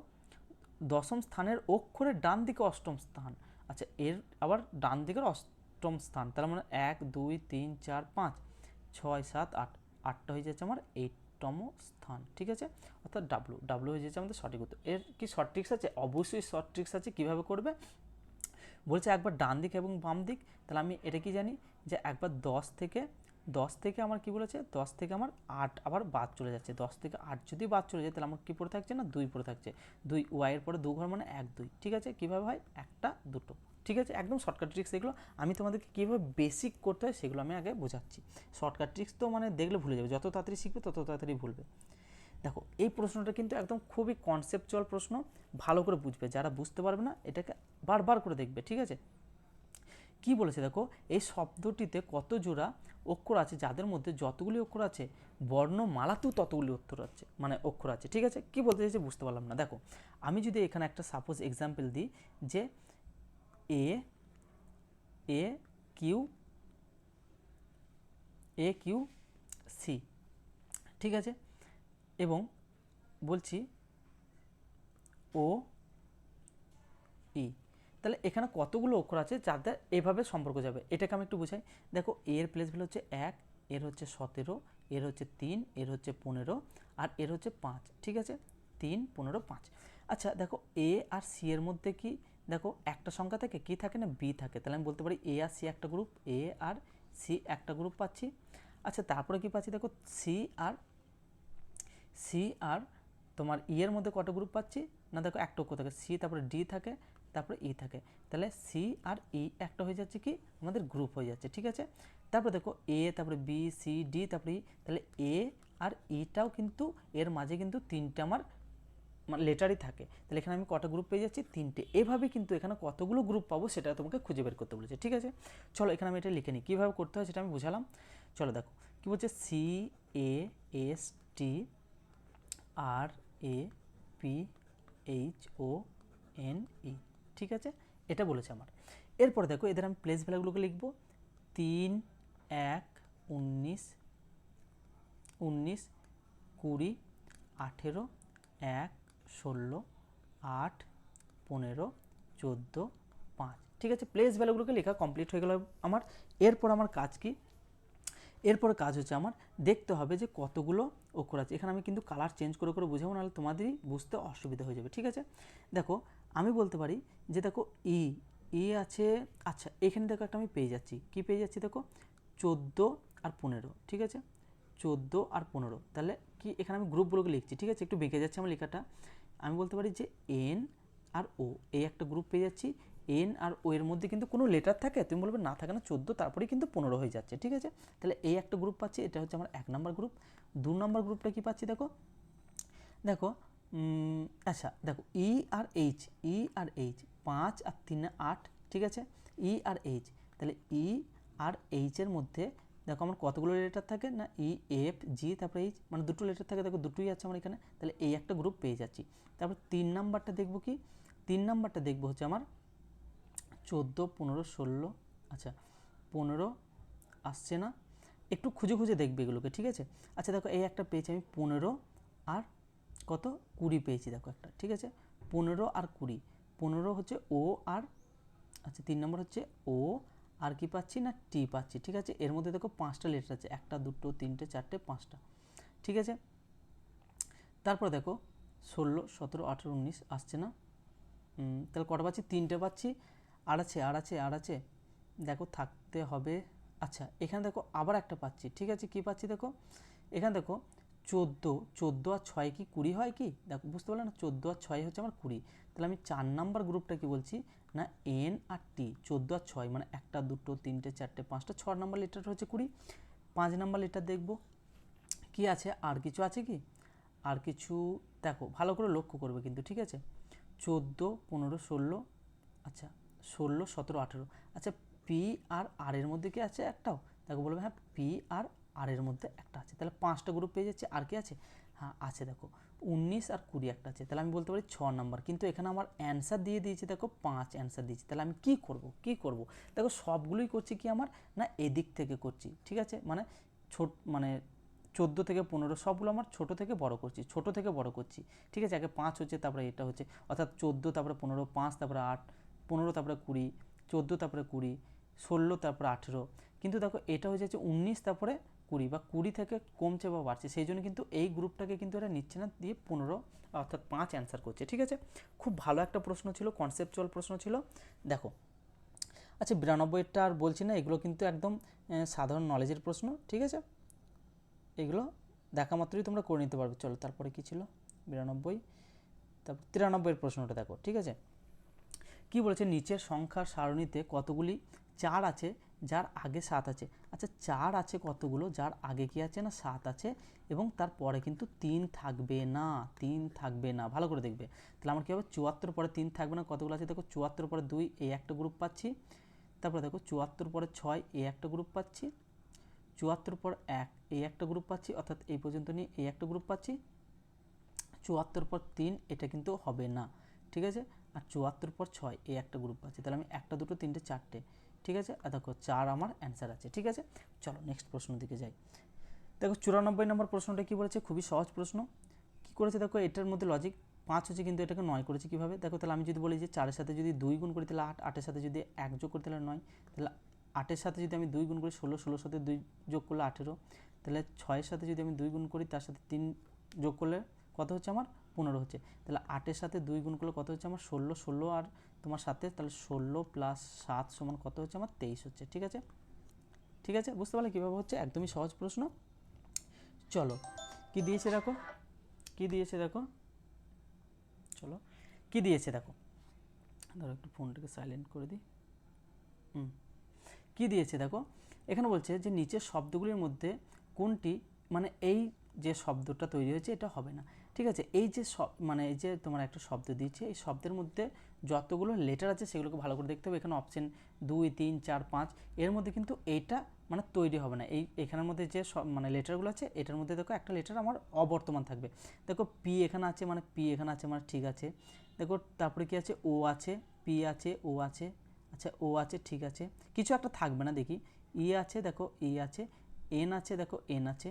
S1: দশম স্থানের অক্ষরের ডান দিকে অষ্টম স্থান, আচ্ছা এর আবার ডান দিকের অষ্টম স্থান, তাহলে মানে 1 2 3 4 5 6 7 8, 8টা হয়ে যাচ্ছে আমার তম স্থান, ঠিক আছে, অর্থাৎ ডাব্লু। ডাব্লু হয়ে যাচ্ছে আমাদের সঠিক উত্তর। এর কি শর্ট ট্রিক্স আছে? অবশ্যই শর্ট ট্রিক্স আছে। কীভাবে করবে বলছে, একবার ডান দিক এবং বাম দিক। তাহলে আমি এটা কি জানি যে একবার 10 থেকে আমার কি বলেছে, 10 থেকে আমার 8 আবার বাদ চলে যাচ্ছে। 10 থেকে 8 যদি বাদ চলে যায় তাহলে আমার কী পড়ে থাকছে না, 2 পড়ে থাকছে। 2 ওয়াইয়ের পরে 2 ঘর মানে 1 2, ঠিক আছে। কীভাবে হয়, একটা দুটো, ঠিক আছে। একদম শর্টকাট ট্রিক্স এগুলো। আমি তোমাদেরকে কীভাবে বেসিক করতে হয় সেগুলো আমি আগে বোঝাচ্ছি। শর্টকাট ট্রিক্স তো মানে দেখলে ভুলে যাবে, যত তাড়াতাড়ি শিখবে তত তাড়াতাড়ি ভুলবে। দেখো এই প্রশ্নটা কিন্তু একদম খুবই কনসেপচুয়াল প্রশ্ন, ভালো করে বুঝবে। যারা বুঝতে পারবে না এটাকে বারবার করে দেখবে, ঠিক আছে। কি বলেছে দেখো, এই শব্দটিতে কত জোড়া অক্ষর আছে, যাদের মধ্যে যতগুলি অক্ষর আছে বর্ণমালাতেও ততগুলি অক্ষর আছে, মানে অক্ষর আছে, ঠিক আছে। কি বলতে চাইছে বুঝতে পারলাম না। দেখো আমি যদি এখানে একটা সাপোজ এক্সাম্পল দিই যে এ কিউ সি, ঠিক আছে, এবং বলছি ও ই, তাহলে এখানে কতগুলো অক্ষর আছে যাদের এভাবে সম্পর্ক যাবে, এটাকে আমি একটু বুঝাই। দেখো এর প্লেস ভ্যালু হচ্ছে 1, এর হচ্ছে 17, এর হচ্ছে 3, এর হচ্ছে 15, আর এর হচ্ছে 5, ঠিক আছে। 3 15 5। আচ্ছা দেখো এ আর সি এর মধ্যে কি দেখো একটা সংখ্যা থাকে, কি থাকে না, বি থাকে। তাহলে আমি বলতে পারি এ আর সি একটা গ্রুপ, এ আর সি একটা গ্রুপ পাচ্ছি। আচ্ছা তারপরে কি পাচ্ছি দেখো, সি আর তোমার ই এর মধ্যে কত গ্রুপ পাচ্ছি না, দেখো একটা অক্ষর থাকে, সি তারপরে ডি থাকে তারপরে ই থাকে। তাহলে সি আর ই একটা হয়ে যাচ্ছে কি আমাদের গ্রুপ হয়ে যাচ্ছে, ঠিক আছে। তারপরে দেখো এ তারপরে বি সি ডি তারপরে ই, তাহলে এ আর ইটাও কিন্তু এর মাঝে কিন্তু তিনটে আমার লেটারই থাকে। তাহলে এখানে আমি কটা গ্রুপ পেয়ে যাচ্ছি, 3টে। এভাবে কিন্তু এখানে কতগুলো গ্রুপ পাবো সেটা তোমাকে খুঁজে বের করতে বলেছে, ঠিক আছে। চলো এখানে আমি এটা লিখে নিই, কীভাবে করতে হয় সেটা আমি বুঝালাম। চলো দেখো কী বলছে, C A S T R A P H O N E, ঠিক আছে, এটা বলেছে আমার। এরপরে দেখো এদের আমি প্লেস ভ্যালুগুলোকে লিখব। 3 1 19 19 20 18 1 16 8 15 14 5, ঠিক আছে। প্লেস ভ্যালুগুলোকে লেখা কমপ্লিট হয়ে গেল আমার। এরপর আমার কাজ কি, এরপরে কাজ হচ্ছে আমার দেখতে হবে যে কতগুলো অক্ষর আছে। এখানে আমি কিন্তু কালার চেঞ্জ করে করে বোঝাবো, নাহলে তোমাদেরই বুঝতে অসুবিধা হয়ে যাবে, ঠিক আছে। দেখো আমি বলতে পারি যে দেখো ই আছে, আচ্ছা এখানে দেখো একটা আমি পেয়ে যাচ্ছি, কি পেয়ে যাচ্ছি দেখো 14 আর 15, ঠিক আছে, 14 আর 15। তাহলে কি এখানে আমি গ্রুপগুলোকে লিখছি, ঠিক আছে, একটু বেঁকে যাচ্ছে আমার লেখাটা। আমি বলতে পারি যে এন আর ও, এই একটা গ্রুপ পেয়ে যাচ্ছি। এন আর ও এর মধ্যে কিন্তু কোনো লেটার থাকে, তুমি বলবে না থাকে না, 14 তারপরেই কিন্তু 15 হয়ে যাচ্ছে, ঠিক আছে। তাহলে এই একটা গ্রুপ পাচ্ছি, এটা হচ্ছে আমার 1 নম্বর গ্রুপ। 2 নম্বর গ্রুপটা কি পাচ্ছি দেখো, দেখো আচ্ছা দেখো ই আর এইচ, 5 আর 3 8, ঠিক আছে, ই আর এইচ। তাহলে ই আর এইচের মধ্যে দেখো আমার কতগুলো লেটার থাকে না, ই এফ জি তারপরে এইচ, মানে দুটো লেটার থাকে, দেখো দুটোই আছে আমার এখানে। তাহলে এই একটা গ্রুপ পেয়ে যাচ্ছি। তারপর 3 নাম্বারটা দেখবো কি, 3 নাম্বারটা দেখবো হচ্ছে আমার 14 15 16, আচ্ছা 15 আসছে না, একটু খুঁজে খুঁজে দেখবে এগুলোকে, ঠিক আছে। আচ্ছা দেখো এই একটা পেয়েছি আমি 15 আর কত 20 পেয়েছি, দেখো একটা, ঠিক আছে, 15 আর 20। 15 হচ্ছে ও আর, আচ্ছা 3 নম্বর হচ্ছে ও আর কি পাচ্ছি না, টি পাচ্ছি, ঠিক আছে। এর মধ্যে দেখো 5টা লেটার আছে, 1 2 3 4 5টা, ঠিক আছে। তারপরে দেখো 16 17 18 19 আসছে না, তাহলে কটা পাচ্ছি, 3টে পাচ্ছি। আর আছে দেখো থাকতে হবে। আচ্ছা এখানে দেখো আবার একটা পাচ্ছি, ঠিক আছে, কি পাচ্ছি দেখো, এখানে দেখো 14 আর 6 কি 20 হয় কি, দেখো বুঝতে পারলে না, 14 আর 6 হচ্ছে আমার 20। তাহলে আমি 4 নাম্বার গ্রুপটা কি বলছি না, এন আর টি, 14 আর 6 মানে 1 2 3 4 5টা, 6 নাম্বার লেটার হচ্ছে 20। 5 নাম্বার লেটার দেখবো কি আছে, আর কিছু আছে কি, আর কিছু দেখো ভালো করে লক্ষ্য করবে কিন্তু, ঠিক আছে। 14 15 16, আচ্ছা 16 17 18, আচ্ছা পি আর আর এর মধ্যে কি আছে একটাও, দেখো বলবে হ্যাঁ পি আর আর এর মধ্যে একটা আছে। তাহলে 5টা গ্রুপ পেয়ে যাচ্ছে। আর কি আছে, হ্যাঁ আছে দেখো 19 আর 20 একটা আছে। তাহলে আমি বলতে পারি 6 নাম্বার, কিন্তু এখানে আমার অ্যান্সার দিয়ে দিয়েছি দেখো 5 অ্যান্সার দিয়েছি। তাহলে আমি কি করব দেখো সবগুলোই করছি কি আমার না এদিক থেকে করছি, ঠিক আছে, মানে মানে 14 থেকে 15 সবগুলো আমার ছোট থেকে বড় করছি, ঠিক আছে। আগে 5 হচ্ছে, তারপরে এটা হচ্ছে, অর্থাৎ 14 তারপরে 15, 5 তারপরে 8, 15 তারপরে 20, 14 তারপরে 20, 16 তারপরে 18। কিন্তু দেখো এটা হয়ে যাচ্ছে 19 তারপরে 20 বা 20 থেকে কমছে বা বাড়ছে, সেই জন্য কিন্তু এই গ্রুপটাকে কিন্তু এরা নিচ্ছে না, দিয়ে 15 অর্থাৎ 5 অ্যান্সার করছে। ঠিক আছে, খুব ভালো একটা প্রশ্ন ছিল, কনসেপচুয়াল প্রশ্ন ছিল। দেখো আচ্ছা 92টা আর বলছি না, এগুলো কিন্তু একদম সাধারণ নলেজের প্রশ্ন। ঠিক আছে, এগুলো দেখা মাত্রই তোমরা করে নিতে পারবে। চলো তারপরে কি ছিল 92, তারপর 93 প্রশ্নটা দেখো। ঠিক আছে, কি বলেছে, নিচের সংখ্যার সারণীতে কতগুলি 4 আছে যার আগে 7 আছে। আচ্ছা 4 আছে কতগুলো, যার আগে কি আছে না 7 আছে, এবং তারপরে কিন্তু 3 থাকবে না, 3 থাকবে না, ভালো করে দেখবে। তাহলে আমার কী হবে, 74 পরে 3 থাকবে না, কতগুলো আছে দেখো, 74 পরে 2 এই একটা গ্রুপ পাচ্ছি, তারপরে দেখো 74 পরে 6 এই একটা গ্রুপ পাচ্ছি, 74 পর 1 এই একটা গ্রুপ পাচ্ছি, অর্থাৎ এই পর্যন্ত নিয়ে এই একটা গ্রুপ পাচ্ছি, 74 পর 3 এটা কিন্তু হবে না। ঠিক আছে, আর 74 পর 6 এই একটা গ্রুপ পাচ্ছি, তাহলে আমি একটা দুটো তিনটে চারটে। ঠিক আছে, আর দেখো 4 আমার অ্যান্সার আছে। ঠিক আছে, চলো নেক্সট প্রশ্ন দিকে যাই। দেখো 94 নম্বর প্রশ্নটা কী বলেছে, খুবই সহজ প্রশ্ন। কী করেছে দেখো, এটার মধ্যে লজিক 5 হচ্ছে কিন্তু এটাকে 9 করেছে কীভাবে দেখো, তাহলে আমি যদি বলি যে 4-এর সাথে যদি 2 গুণ করি তাহলে 8, 8-এর সাথে যদি 1 যোগ করি তাহলে 9, তাহলে 8-এর সাথে যদি আমি 2 গুণ করি 16, 16-এর সাথে 2 যোগ করলে 18, তাহলে 6-এর সাথে যদি আমি 2 গুণ করি তার সাথে 3 যোগ করলে কত হচ্ছে আমার 15 হচ্ছে, তাহলে 8-এর সাথে 2 গুণ করলে কত হচ্ছে আমার 16, 16 আর তোমার সাথে, তাহলে 16 + 7 সমান কত হচ্ছে আমার 23 হচ্ছে। ঠিক আছে, ঠিক আছে, বুঝতে পারলে কীভাবে হচ্ছে, একদমই সহজ প্রশ্ন। চলো কি দিয়েছে দেখো, কি দিয়েছে দেখো, চলো কি দিয়েছে দেখো, ধরো একটু ফোনটাকে সাইলেন্ট করে দিই। কি দিয়েছে দেখো, এখানে বলছে যে নিচের শব্দগুলির মধ্যে কোনটি, মানে এই যে শব্দটা তৈরি হয়েছে এটা হবে না। ঠিক আছে, এই যে মানে এই যে তোমার একটা শব্দ দিয়েছে, এই শব্দের মধ্যে যতগুলো লেটার আছে সেগুলোকে ভালো করে দেখতে হবে। এখানে অপশন 2, 3, 4, 5 এর মধ্যে কিন্তু এইটা মানে তৈরি হবে না। এখানের মধ্যে যে মানে লেটারগুলো আছে এটার মধ্যে দেখো একটা লেটার আমার অবর্তমান থাকবে। দেখো পি এখানে আছে, মানে পি এখানে আছে মানে ঠিক আছে। দেখো তারপরে কি আছে, ও আছে, পি আছে, ও আছে, আচ্ছা ও আছে, ঠিক আছে, কিছু একটা থাকবে না দেখি, ই আছে, দেখো ই আছে, এন আছে, দেখো এন আছে,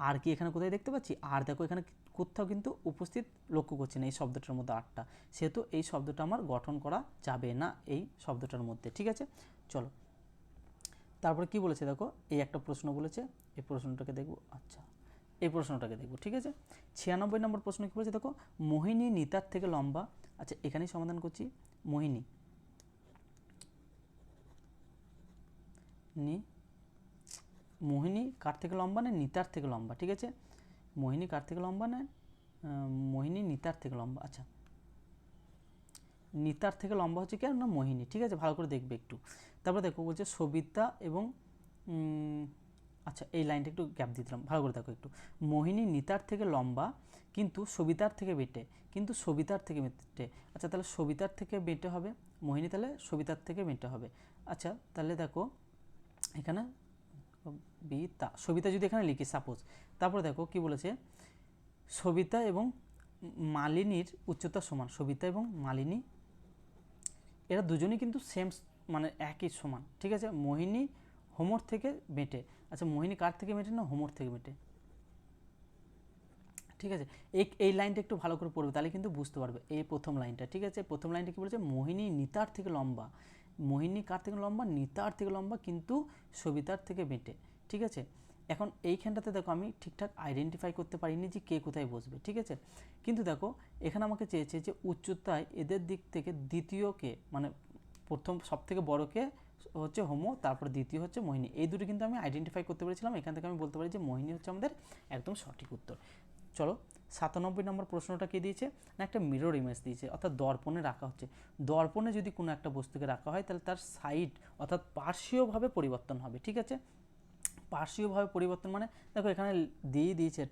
S1: আর কি এখানে কোথায় দেখতে পাচ্ছি, আর দেখো এখানে কোথাও কিন্তু উপস্থিত লক্ষ্য করছি না এই শব্দটার মধ্যে আরটা, সেহেতু এই শব্দটা আমার গঠন করা যাবে না এই শব্দটার মধ্যে। ঠিক আছে, চলো তারপরে কি বলেছে দেখো, এই একটা প্রশ্ন বলেছে, এই প্রশ্নটাকে দেখব। আচ্ছা এই প্রশ্নটাকে দেখব। ঠিক আছে, 96 নম্বর প্রশ্ন কী বলেছে দেখো, মোহিনী নিতার থেকে লম্বা। আচ্ছা এখানেই সমাধান করছি, মোহিনী মোহিনী কার থেকে লম্বা না নিতার থেকে লম্বা। ঠিক আছে, মোহিনী কার থেকে লম্বা না, মোহিনী নিতার থেকে লম্বা। আচ্ছা নিতার থেকে লম্বা হচ্ছে কি না মোহিনী। ঠিক আছে, ভালো করে দেখবে একটু। তারপর দেখো বলছে সবিতা এবং আচ্ছা এই লাইনটা একটু গ্যাপ দিলাম, ভালো করে দেখো একটু, মোহিনী নিতার থেকে লম্বা কিন্তু সবিতার থেকে বেটে, কিন্তু সবিতার থেকে বেটে। আচ্ছা তাহলে সবিতার থেকে বেটে হবে, মোহিনী তাহলে সবিতার থেকে বেটে হবে। আচ্ছা তাহলে দেখো এখানে সবিতা, সবিতা যদি এখানে লিখি সাপোজ, তারপরে দেখো কি বলেছে, সবিতা এবং মালিনীর উচ্চতা সমান, সবিতা এবং মালিনী এরা দুজনেই কিন্তু সেম মানে একই সমান। ঠিক আছে, মোহিনী হোমর থেকে মেটে। আচ্ছা মোহিনী কার থেকে মেটে না, হোমর থেকে মেটে। ঠিক আছে, এই লাইনটা একটু ভালো করে পড়বে, তাহলে কিন্তু বুঝতে পারবে এই প্রথম লাইনটা। ঠিক আছে, প্রথম লাইনটা কি বলেছে, মোহিনী নিতার থেকে লম্বা, মোহিনী কার থেকে লম্বা, নিতার থেকে লম্বা কিন্তু সবিতার থেকে মেটে। ঠিক আছে, এখন এইখানটাতে দেখো আমি ঠিকঠাক আইডেন্টিফাই করতে পারিনি যে কে কোথায় বসবে। ঠিক আছে, কিন্তু দেখো এখানে আমাকে চেয়েছে যে উচ্চতায় এদের দিক থেকে দ্বিতীয়কে, মানে প্রথম সব থেকে বড়কে হচ্ছে হোমো, তারপর দ্বিতীয় হচ্ছে মোহিনী, এই দুটো কিন্তু আমি আইডেন্টিফাই করতে পেরেছিলাম। এখান থেকে আমি বলতে পারি যে মোহিনী হচ্ছে আমাদের একদম সঠিক উত্তর। চলো 97 নম্বর প্রশ্নটা কে দিয়েছে না, একটা মিরর ইমেজ দিয়েছে, অর্থাৎ দর্পণে রাখা হচ্ছে। দর্পণে যদি কোনো একটা বস্তুকে রাখা হয় তাহলে তার সাইড অর্থাৎ পার্শ্বীয়ভাবে পরিবর্তন হবে। ঠিক আছে, পার্শ্বীয়ভাবে পরিবর্তন মানে দেখো এখানে দিয়ে দিয়েছে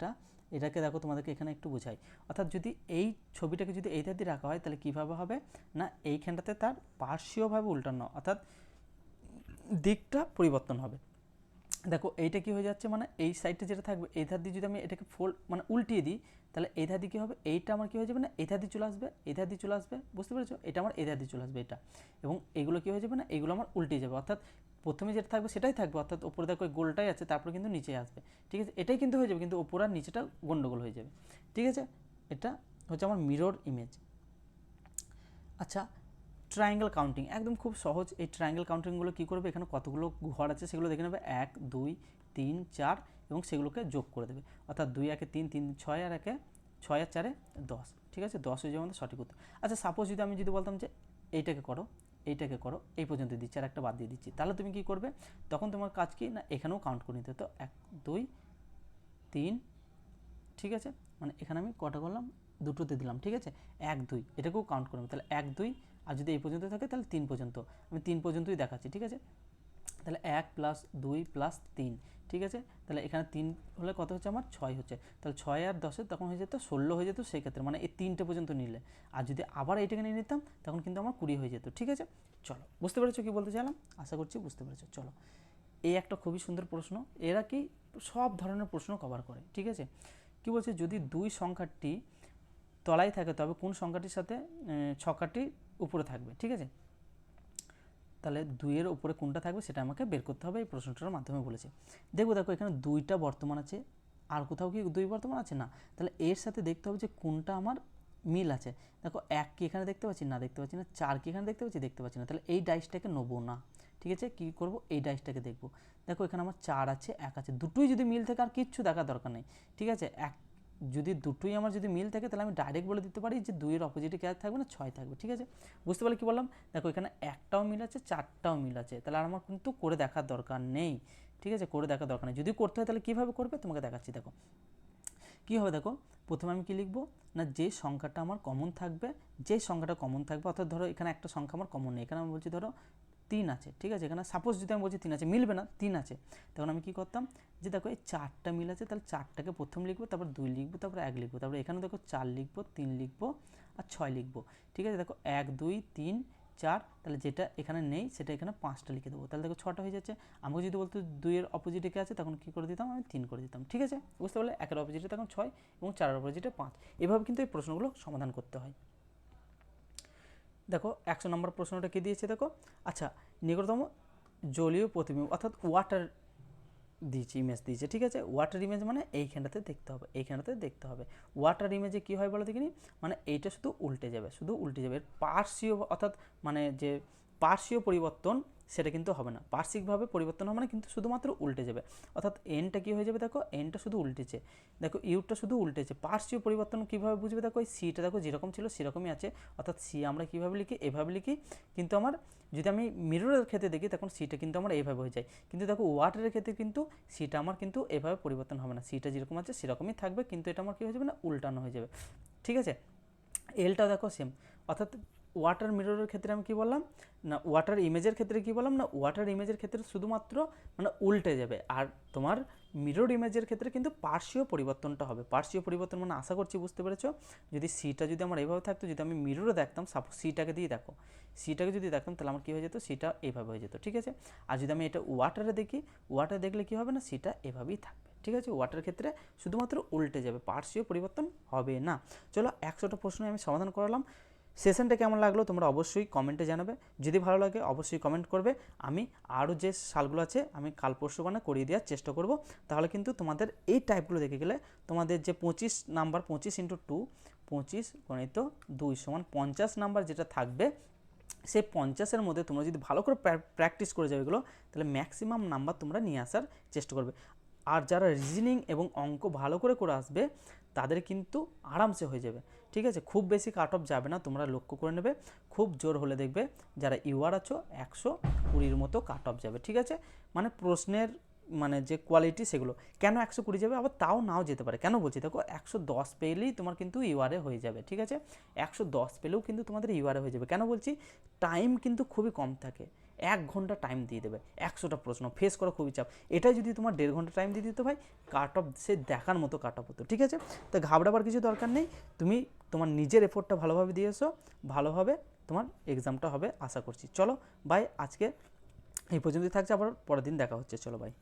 S1: এটাকে দেখো তোমাদেরকে এখানে একটু বোঝাই, অর্থাৎ যদি এই ছবিটাকে যদি এই ধার দিয়ে রাখা হয় তাহলে কীভাবে হবে না, এইখানটাতে তার পার্শ্বীয়ভাবে উল্টানো, অর্থাৎ দিকটা পরিবর্তন হবে। দেখো এইটা কি হয়ে যাচ্ছে, মানে এই সাইডটা যেটা থাকবে এই ধার দিয়ে যদি আমি এটাকে ফোল্ড মানে উল্টিয়ে দিই তাহলে এই ধার দিয়ে কী হবে, এইটা আমার কী হয়ে যাবে না এই ধার দিয়ে চলে আসবে, এই ধার দিয়ে চলে আসবে, বুঝতে পেরেছো, এটা আমার এই ধার দিয়ে চলে আসবে এটা, এবং এগুলো কী হয়ে যাবে না এগুলো আমার উল্টে যাবে, অর্থাৎ প্রথমে যেটা থাকবে সেটাই থাকবে, অর্থাৎ ওপরে দেখো গোলটাই আছে তারপরে কিন্তু নিচে আসবে। ঠিক আছে, এটাই কিন্তু হয়ে যাবে, কিন্তু ওপর আর নিচেটা গন্ডগোল হয়ে যাবে। ঠিক আছে, এটা হচ্ছে আমার মিরর ইমেজ। আচ্ছা ট্রায়াঙ্গেল কাউন্টিং একদম খুব সহজ, এই ট্রায়াঙ্গেল কাউন্টিংগুলো কী করবে, এখানে কতগুলো ঘর আছে সেগুলো দেখে নেবে, 1, 2, 3, 4 এবং সেগুলোকে যোগ করে দেবে, অর্থাৎ 2 একে 3, 3 6 আর 6 আর 4 10, ঠিক আছে, 10 হয়ে যাবে আমাদের সঠিক উত্তর। আচ্ছা সাপোজ যদি আমি বলতাম যে এইটাকে করো, এই পর্যন্ত দিচ্ছি আর একটা বাদ দিয়ে দিচ্ছি, তাহলে তুমি কি করবে? তখন তোমার কাজ কি না, এখানেও কাউন্ট করে নিতে, তো 1 2 3, ঠিক আছে, মানে এখানে আমি কটা করলাম, দুটোতে দিলাম, ঠিক আছে, 1 2 এটাকেও কাউন্ট করবে, তাহলে 1 2, আর যদি এই পর্যন্ত থাকে তাহলে 3 পর্যন্ত, আমি 3 পর্যন্তই দেখাচ্ছি, ঠিক আছে, তাহলে 1 + 2 + 3, ঠিক আছে, তাহলে এখানে 3 হলে কত হচ্ছে আমার 6 হচ্ছে, তাহলে 6 আর 10 তখন হয়ে যেত 16 হয়ে যেত সেই ক্ষেত্রে, মানে এই 3টে পর্যন্ত নিলে, আর যদি আবার এইটাকে নিয়ে নিতাম তখন কিন্তু আমার 20 হয়ে যেত, ঠিক আছে। চলো, বুঝতে পেরেছো কি বলতে চাইলাম? আশা করছি বুঝতে পেরেছো। চলো, এই একটা খুবই সুন্দর প্রশ্ন, এরা কি সব ধরনের প্রশ্ন কভার করে, ঠিক আছে। কি বলছে, যদি 2 সংখ্যাটি তলায় থাকে তবে কোন সংখ্যাটির সাথে ছক্কাটি উপরে থাকবে, ঠিক আছে, তাহলে 2-এর উপরে কোনটা থাকবে সেটা আমাকে বের করতে হবে, এই প্রশ্নটার মাধ্যমে বলেছে। দেখো এখানে 2টা বর্তমান আছে, আর কোথাও কি 2 বর্তমান আছে না, তাহলে এর সাথে দেখতে হবে যে কোনটা আমার মিল আছে। দেখো 1 কি এখানে দেখতে পাচ্ছি না, দেখতে পাচ্ছি না, 4 কি এখানে দেখতে পাচ্ছি না, তাহলে এই ডাইসটাকে নেবো না, ঠিক আছে, কি করব, এই ডাইসটাকে দেখবো। দেখো এখানে আমার 4 আছে, 1 আছে, দুটোই যদি মিল থাকে আর কিচ্ছু দেখার দরকার নেই, ঠিক আছে। যদি দুটোই আমার যদি মিল থাকে তাহলে আমি ডাইরেক্ট বলে দিতে পারি যে 2-এর অপোজিটে কি থাকবে না, 6 থাকবে, ঠিক আছে, বুঝতে পারলে কি বললাম। দেখো এখানে 1টাও মিল আছে, 4টাও মিল আছে, তাহলে আর আমার কিন্তু করে দেখার দরকার নেই, ঠিক আছে, করে দেখার দরকার নেই। যদি করতে হয় তাহলে কীভাবে করবে তোমাকে দেখাচ্ছি। দেখো কী হবে, দেখো প্রথমে আমি কি লিখবো না, যে সংখ্যাটা আমার কমন থাকবে, অর্থাৎ ধরো এখানে একটা সংখ্যা আমার কমন নেই, এখানে আমি বলছি ধরো 3 আছে, ঠিক আছে, এখানে সাপোজ যদি আমি বলছি 3 আছে, মিলবে না, 3 আছে, তখন আমি কি করতাম যে দেখো এই 4টা মিল আছে, তাহলে 4টাকে প্রথম লিখবো, তারপর 2 লিখবো, তারপর 1 লিখবো, তারপর এখানে দেখো 4 লিখবো, 3 লিখবো আর 6 লিখবো, ঠিক আছে। দেখো 1 2 3 4, তাহলে যেটা এখানে নেই সেটা এখানে 5টা লিখে দেবো, তাহলে দেখো 6টা হয়ে যাচ্ছে। আমাকে যদি বলতো 2-এর অপোজিটে কে আছে, তখন কী করে দিতাম, আমি 3 করে দিতাম, ঠিক আছে, বুঝতে পারলে। 1-এর অপোজিটে তখন 6 এবং 4-এর অপোজিটে 5, এভাবে কিন্তু এই প্রশ্নগুলো সমাধান করতে হয়। দেখো 100 নম্বর প্রশ্নটা কি দিয়েছে, দেখো আচ্ছা, নিকটতম জলীয় প্রতিবিম্ব অর্থাৎ ওয়াটার দিয়েছে, ইমেজ দিয়েছে, ঠিক আছে। ওয়াটার ইমেজ মানে এইখানটাতে দেখতে হবে, ওয়াটার ইমেজে কী হয় বলো দেখিনি, মানে এইটা শুধু উল্টে যাবে, এর পার্শ্বীয় অর্থাৎ মানে যে পার্শ্বীয় পরিবর্তন সেটা কিন্তু হবে না, পার্শ্বিকভাবে পরিবর্তন হবে না, কিন্তু শুধুমাত্র উল্টে যাবে, অর্থাৎ এনটা কী হয়ে যাবে, দেখো এনটা শুধু উল্টেছে, দেখো ইউটা শুধু উল্টেছে। পার্শ্বীয় পরিবর্তন কীভাবে বুঝবে, দেখো এই সিটা দেখো যেরকম ছিল সেরকমই আছে, অর্থাৎ সি আমরা কীভাবে লিখি, এভাবে লিখি, কিন্তু আমার যদি আমি মিররের ক্ষেত্রে দেখি তখন সিটা কিন্তু আমার এইভাবে হয়ে যায়, কিন্তু দেখো ওয়াটারের ক্ষেত্রে কিন্তু সিটা আমার কিন্তু এভাবে পরিবর্তন হবে না, সিটা যেরকম আছে সেরকমই থাকবে, কিন্তু এটা আমার কী হয়ে যাবে না, উল্টানো হয়ে যাবে, ঠিক আছে। এলটাও দেখো সেম, অর্থাৎ ওয়াটার মিররের ক্ষেত্রে আমি কী বললাম না, ওয়াটার ইমেজের ক্ষেত্রে কী বললাম না, ওয়াটার ইমেজের ক্ষেত্রে শুধুমাত্র মানে উল্টে যাবে, আর তোমার মিরর ইমেজের ক্ষেত্রে কিন্তু পার্শ্বীয় পরিবর্তনটা হবে। পার্শ্বীয় পরিবর্তন মানে আশা করছি বুঝতে পেরেছো। যদি সিটা যদি আমার এইভাবে থাকতো, যদি আমি মিররে দেখতাম, সাপোজ সিটাকে দিয়ে দেখো, সিটাকে যদি দেখতাম তাহলে আমার কী হয়ে যেত, সিটা এইভাবে হয়ে যেত, ঠিক আছে। আর যদি আমি এটা ওয়াটারে দেখি, ওয়াটার দেখলে কী হবে না, সিটা এভাবেই থাকবে, ঠিক আছে। ওয়াটার ক্ষেত্রে শুধুমাত্র উল্টে যাবে, পার্শ্বীয় পরিবর্তন হবে না। চলো 100টা প্রশ্ন আমি সমাধান করালাম। সেশনটা কেমন লাগলো তোমরা অবশ্যই কমেন্টে জানাবে, যদি ভালো লাগে অবশ্যই কমেন্ট করবে। আমি আরও যে সালগুলো আছে আমি কাল পরশু করিয়ে দেওয়ার চেষ্টা করব, তাহলে কিন্তু তোমাদের এই টাইপগুলো দেখে গেলে তোমাদের যে 25 নাম্বার 25 × 2 25 × 2 = 50 নাম্বার যেটা থাকবে, সেই 50-এর মধ্যে তোমরা যদি ভালো করে প্র্যাকটিস করে যাবে এগুলো, তাহলে ম্যাক্সিমাম নাম্বার তোমরা নিয়ে আসার চেষ্টা করবে। আর যারা রিজনিং এবং অঙ্ক ভালো করে আসবে তাদের কিন্তু আরামসে হয়ে যাবে, ঠিক আছে। খুব বেশি কাট অফ যাবে না, তোমরা লক্ষ্য করে নেবে, খুব জোর হলে দেখবে যারা ইউআর আছো 120-র মতো কাট অফ যাবে, ঠিক আছে। মানে প্রশ্নের মানে যে কোয়ালিটি সেগুলো কেন 120 যাবে, আবার তাও নাও যেতে পারে, কেন বলছি দেখো 110 পেলেই তোমার কিন্তু ইউআরএ হয়ে যাবে, ঠিক আছে। 110 পেলেও কিন্তু তোমাদের ইউআরএ হয়ে যাবে, কেন বলছি, টাইম কিন্তু খুবই কম থাকে, 1 ঘন্টা টাইম দিয়ে দেবে, 100টা প্রশ্ন ফেস করা খুবই চাপ। এটাই যদি তোমার 1.5 ঘন্টা টাইম দিয়ে দিত ভাই, কাট অফ সে দেখার মতো কাট অফ হতো, ঠিক আছে। তো ঘাবড়াবার কিছু দরকার নেই, তুমি তোমার নিজের এফোর্টটা ভালোভাবে দিয়ে এসো, ভালোভাবে তোমার এক্সামটা হবে আশা করছি। চলো বাই, আজকে এই পর্যন্তই থাকছে, আবার পরের দিন দেখা হচ্ছে, চলো বাই।